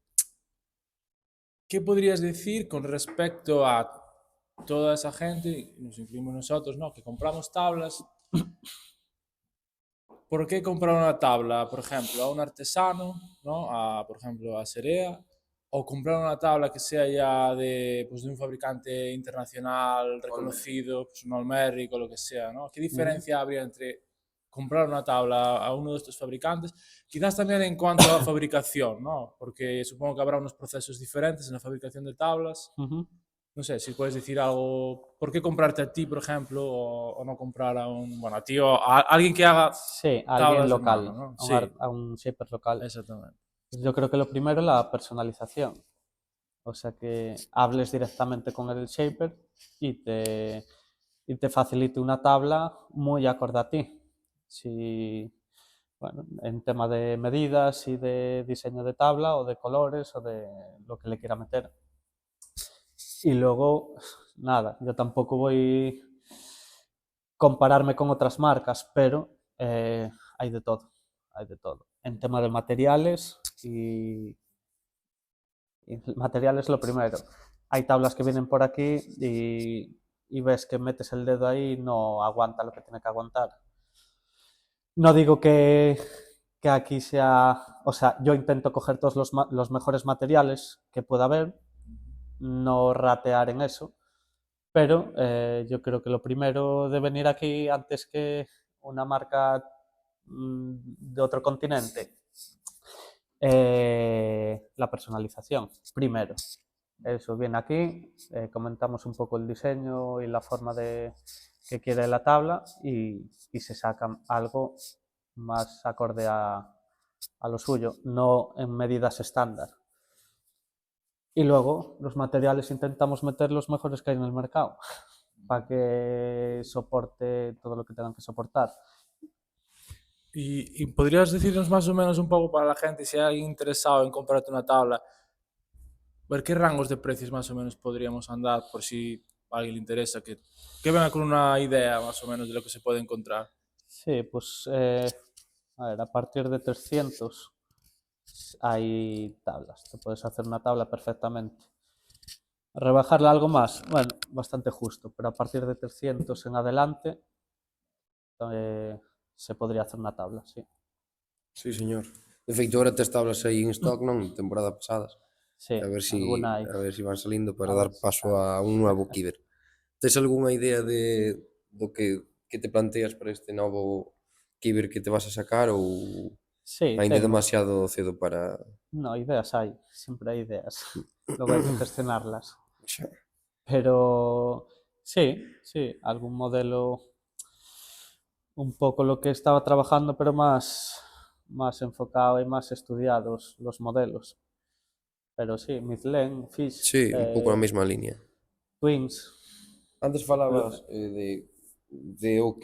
podrías decir con respecto a toda esa gente, y nos incluimos nosotros, ¿no? Que compramos tablas. ¿Por qué comprar una tabla, por ejemplo, a un artesano, ¿no? Por ejemplo, a Serea, o comprar una tabla que sea ya pues, de un fabricante internacional reconocido, pues un Olmeric o lo que sea, ¿no? ¿Qué diferencia habría entre comprar una tabla a uno de estos fabricantes? Quizás también en cuanto a fabricación, ¿no? Porque supongo que habrá unos procesos diferentes en la fabricación de tablas. Ujú. No sé, si puedes decir algo, ¿por qué comprarte a ti, por ejemplo, o no comprar bueno, a ti o a alguien que haga Sí, a alguien tablas de mano, local, ¿no? a un, Sí, a un shaper local. exactamente. Pues yo creo que lo primero es la personalización. O sea, que hables directamente con el shaper y te facilite una tabla muy acorde a ti. Si, bueno, en tema de medidas y de diseño de tabla o de colores o de lo que le quiera meter. Y luego, nada, yo tampoco voy a compararme con otras marcas, pero hay de todo, hay de todo. En tema de materiales y materiales lo primero. Hay tablas que vienen por aquí y ves que metes el dedo ahí y no aguanta lo que tiene que aguantar. No digo que aquí sea, o sea, yo intento coger todos los mejores materiales que pueda haber, no ratear en eso, pero yo creo que lo primero de venir aquí antes que una marca de otro continente, la personalización, primero. Eso viene aquí, comentamos un poco el diseño y la forma que quiere la tabla y se saca algo más acorde a lo suyo, no en medidas estándar. Y luego los materiales intentamos meter los mejores que hay en el mercado para que soporte todo lo que tengan que soportar. ¿Y podrías decirnos más o menos un poco para la gente, si hay alguien interesado en comprarte una tabla, ver qué rangos de precios más o menos podríamos andar por si a alguien le interesa, que venga con una idea más o menos de lo que se puede encontrar? Sí, pues a ver, a partir de 300 hay tablas, te puedes hacer una tabla perfectamente. Rebajarla algo más, bueno, bastante justo, pero a partir de 300 en adelante se podría hacer una tabla, sí. Sí, señor. De feito, ahora tes tablas aí en stock, non? Temporada pasadas. Sí, alguna hay. A ver si van salindo para A dar ver si paso sale. a un nuevo Kiber. Tes algunha idea do que te planteas para este novo Kiber que te vas a sacar ou Sí, aínda é tengo. demasiado cedo para... No, ideas hay, siempre hay ideas. Luego hay que gestionarlas. Xa. Pero sí, sí, algún modelo, un poco lo que estaba trabajando, pero más enfocado y más estudiados los modelos. Pero sí, Michelin, Fish, Sí, un pouco na mesma línea. Twins. Antes Lo- falabas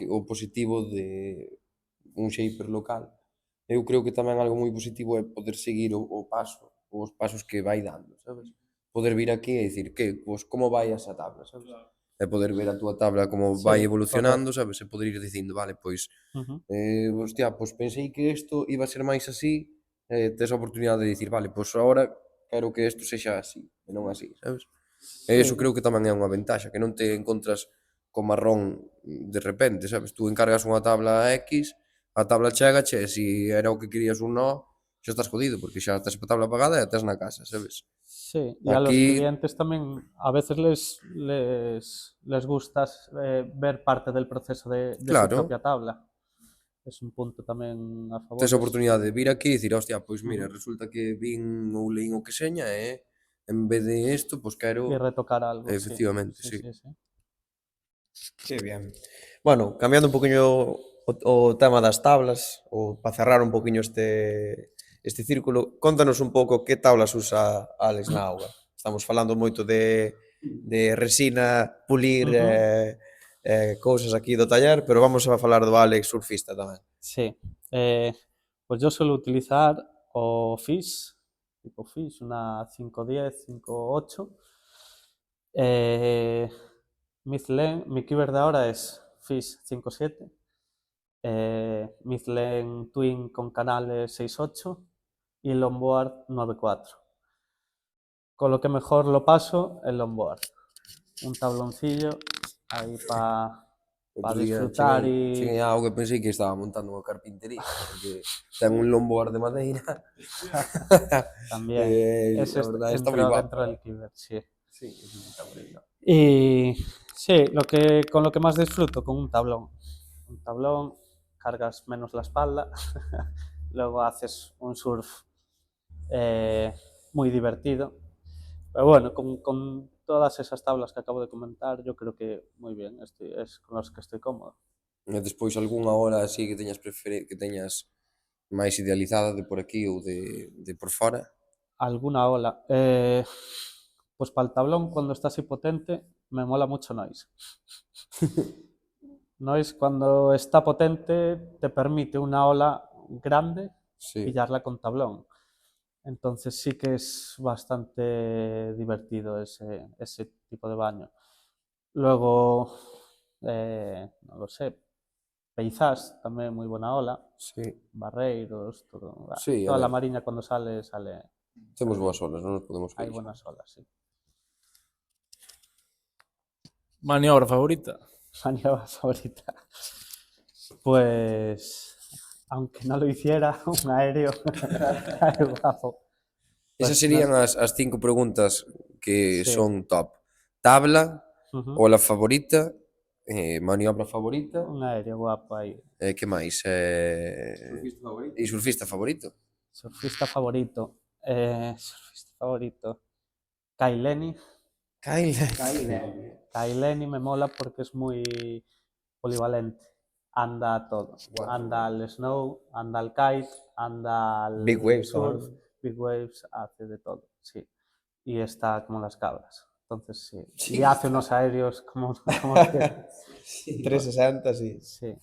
o positivo de un shaper local. Eu creo que tamén algo moi positivo é poder seguir os pasos que vai dando, sabes? Poder vir aquí e dicir que, pois, como vai esa tabla, sabes? E poder ver a túa tabla como vai Sí, evolucionando, correcto. sabes? E poder ir dicindo, vale, pois, Ujú. hostia, pois pensei que isto iba a ser máis así, tes a oportunidade de dicir, vale, pois agora quero que isto sexa así, e non así, sabes? E iso Sí, creo que tamén é unha ventaxa, que non te encontras co marrón de repente, sabes? Tú encargas unha tabla X, a tabla chegache, e se era o que querías un no, xa estás jodido, porque xa tes a tabla pagada e a tes na casa, sabes? sí. Y a los Aquí, clientes también a veces les gusta ver parte del proceso de su claro, propia tabla. Es un punto también a tes favor a de eso. oportunidade de vir aquí e dicir, hostia, pois mira, Ujú. resulta que vin ou leín o que seña e en vez de isto, pois quero... Y retocar algo, sí. Efectivamente, Sí, sí. sí, sí. Que bien. Bueno, cambiando un poquinho o tema das tablas, ou para cerrar un poquinho este círculo, contanos un pouco que tablas usa Alex na auga. Estamos falando moito de resina, pulir, Ujú. cousas aquí do taller, pero vamos a falar do Alex surfista tamén. Sí. Pues yo suelo utilizar o Fish, tipo Fish, una 510, 5.8. Eh, Michelin, mi keyword de ahora es Fish 5.7. Michelin Twin con canales 6.8 y Longboard 9.4. Con lo que mejor lo paso, el Longboard. un tabloncillo aí para Outro día disfrutar cheguei a algo que pensei que estaba montando unha carpintería, porque ten un lomboard de madeira. también. Ese La verdad está moi entró guapo. dentro del Kiber, sí. Sí, está moi guapo. Y sí, con lo que más disfruto, con un tablón. Un tablón, cargas menos la espalda, luego haces un surf muy divertido. Pero bueno, con todas esas tablas que acabo de comentar, yo creo que muy bien, es con los que estoy cómodo. E despois algunha hora así que teñas máis idealizada de por aquí ou de por fora? Alguna ola. Pues para el tablón, cuando está así potente, me mola mucho Noise. Noise, cuando está potente, te permite una ola grande Sí. pillarla con tablón. Entonces sí que es bastante divertido ese tipo de baño. Luego, no lo sé, Peizás, también muy buena ola. Sí. Barreiros, todo. Sí, Toda a la ver. Mariña cuando sale, Temos boas olas, non nos podemos hay queixar. buenas olas, sí. Maniobra favorita. Maniobra favorita. Pues, aunque no lo hiciera, un aéreo guapo. Esas Pues, serían as 5 preguntas que Sí. son top. Tabla, Ujú. ola favorita, maniobra favorita, Un aéreo guapo ahí. que máis? E surfista favorito? Surfista favorito. Surfista favorito. Kai Lenny. Kai Lenny me mola porque es muy polivalente. Anda a todo. Anda al snow, anda al kite, anda al Big waves, surf, ¿no? big waves, hace de todo, sí. Y está como las cabras. Entonces sí. Y hace unos aéreos como que... 360, sí. Sí.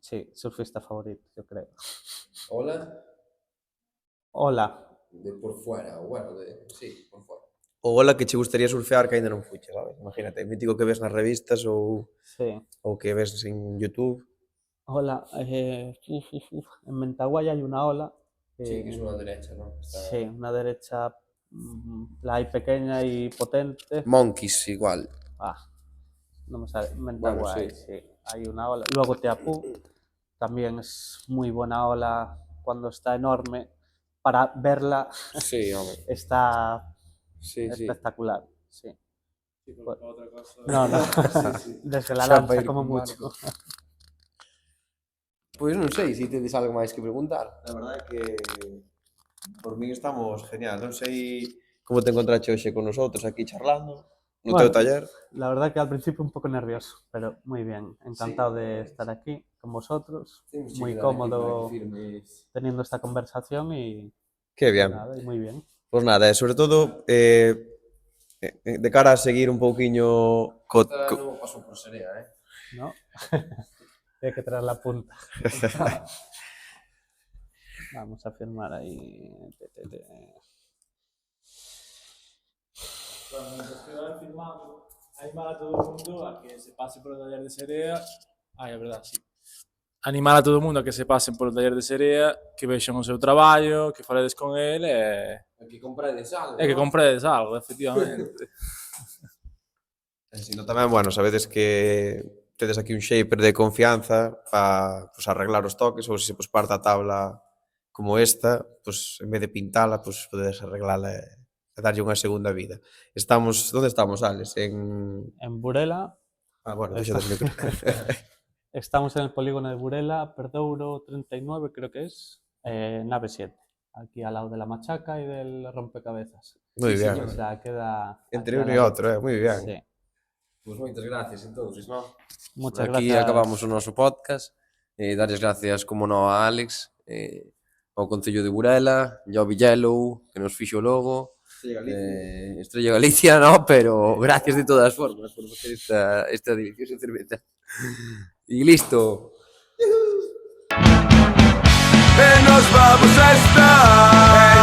Sí, surfista favorito, yo creo. Ola Hola. de por fuera, ou bueno, sí, por fuera. O ola que che gustaría surfear que ainda non fuche, sabes? Imagínate, mítico que ves nas revistas Sí. ou que ves en YouTube. Hola. En Mentawai hay una ola. Sí, que es una derecha, ¿no? Sí, una derecha, la hay pequeña y potente. Monkeys igual. No me sale. Mentawai, Bueno, sí. sí. Hay una ola. Luego Teapú, también es muy buena ola cuando está enorme. Para verla Sí, home. está Sí, sí. espectacular. Sí. Otra cosa. No, no. Desde la Xa para lancha ir como con mucho. barco. Pois non sei se tedes algo máis que preguntar. La verdade é que por min estamos genial. Non sei como te encontraste hoxe con nosotros aquí charlando no teu Bueno, taller. La verdad que al principio un poco nervioso, pero muy bien. Encantado de estar aquí con vosotros. Muy cómodo teniendo esta conversación y Que bien. nada, y muy bien. Pois nada, sobre todo de cara a seguir un pouquiño Non paso por Serea, ¿No? Hay que traer la punta. Vamos a firmar ahí. Bueno, mientras estoy filmando, animar a todo el mundo a que se pase por el taller de Serea. Ai, é verdade, sí. Animar a todo o mundo a que se pasen por o taller de Serea, que vexan o seu traballo, que faledes con ele É que compredes algo, e que compredes algo, efectivamente. Sino tamén, bueno, sabedes que tedes aquí un shaper de confianza para pues, arreglar os toques ou se pues, parta a tabla como esta, pues, en vez de pintala, pues, podedes arreglala e darlle unha segunda vida. Onde estamos, Alex? En Burela. Bueno, deixa das micro. Estamos en el polígono de Burela, Perdouro 39 creo que es, nave 7. Aquí al lado de la machaca y del rompecabezas. Moi bien. O sea, queda... Entre un e outro, moi bien. Sí. Pois moitas gracias, entonces, non? Muchas Aquí gracias. acabamos o noso podcast. Darles gracias, como no, a Alex, ao Concello de Burela, e ao Villelo, que nos fixo o logo. Estrella Galicia, no, pero gracias de todas formas por facer esta deliciosa cerveza. Y listo. Nos vamos a estar.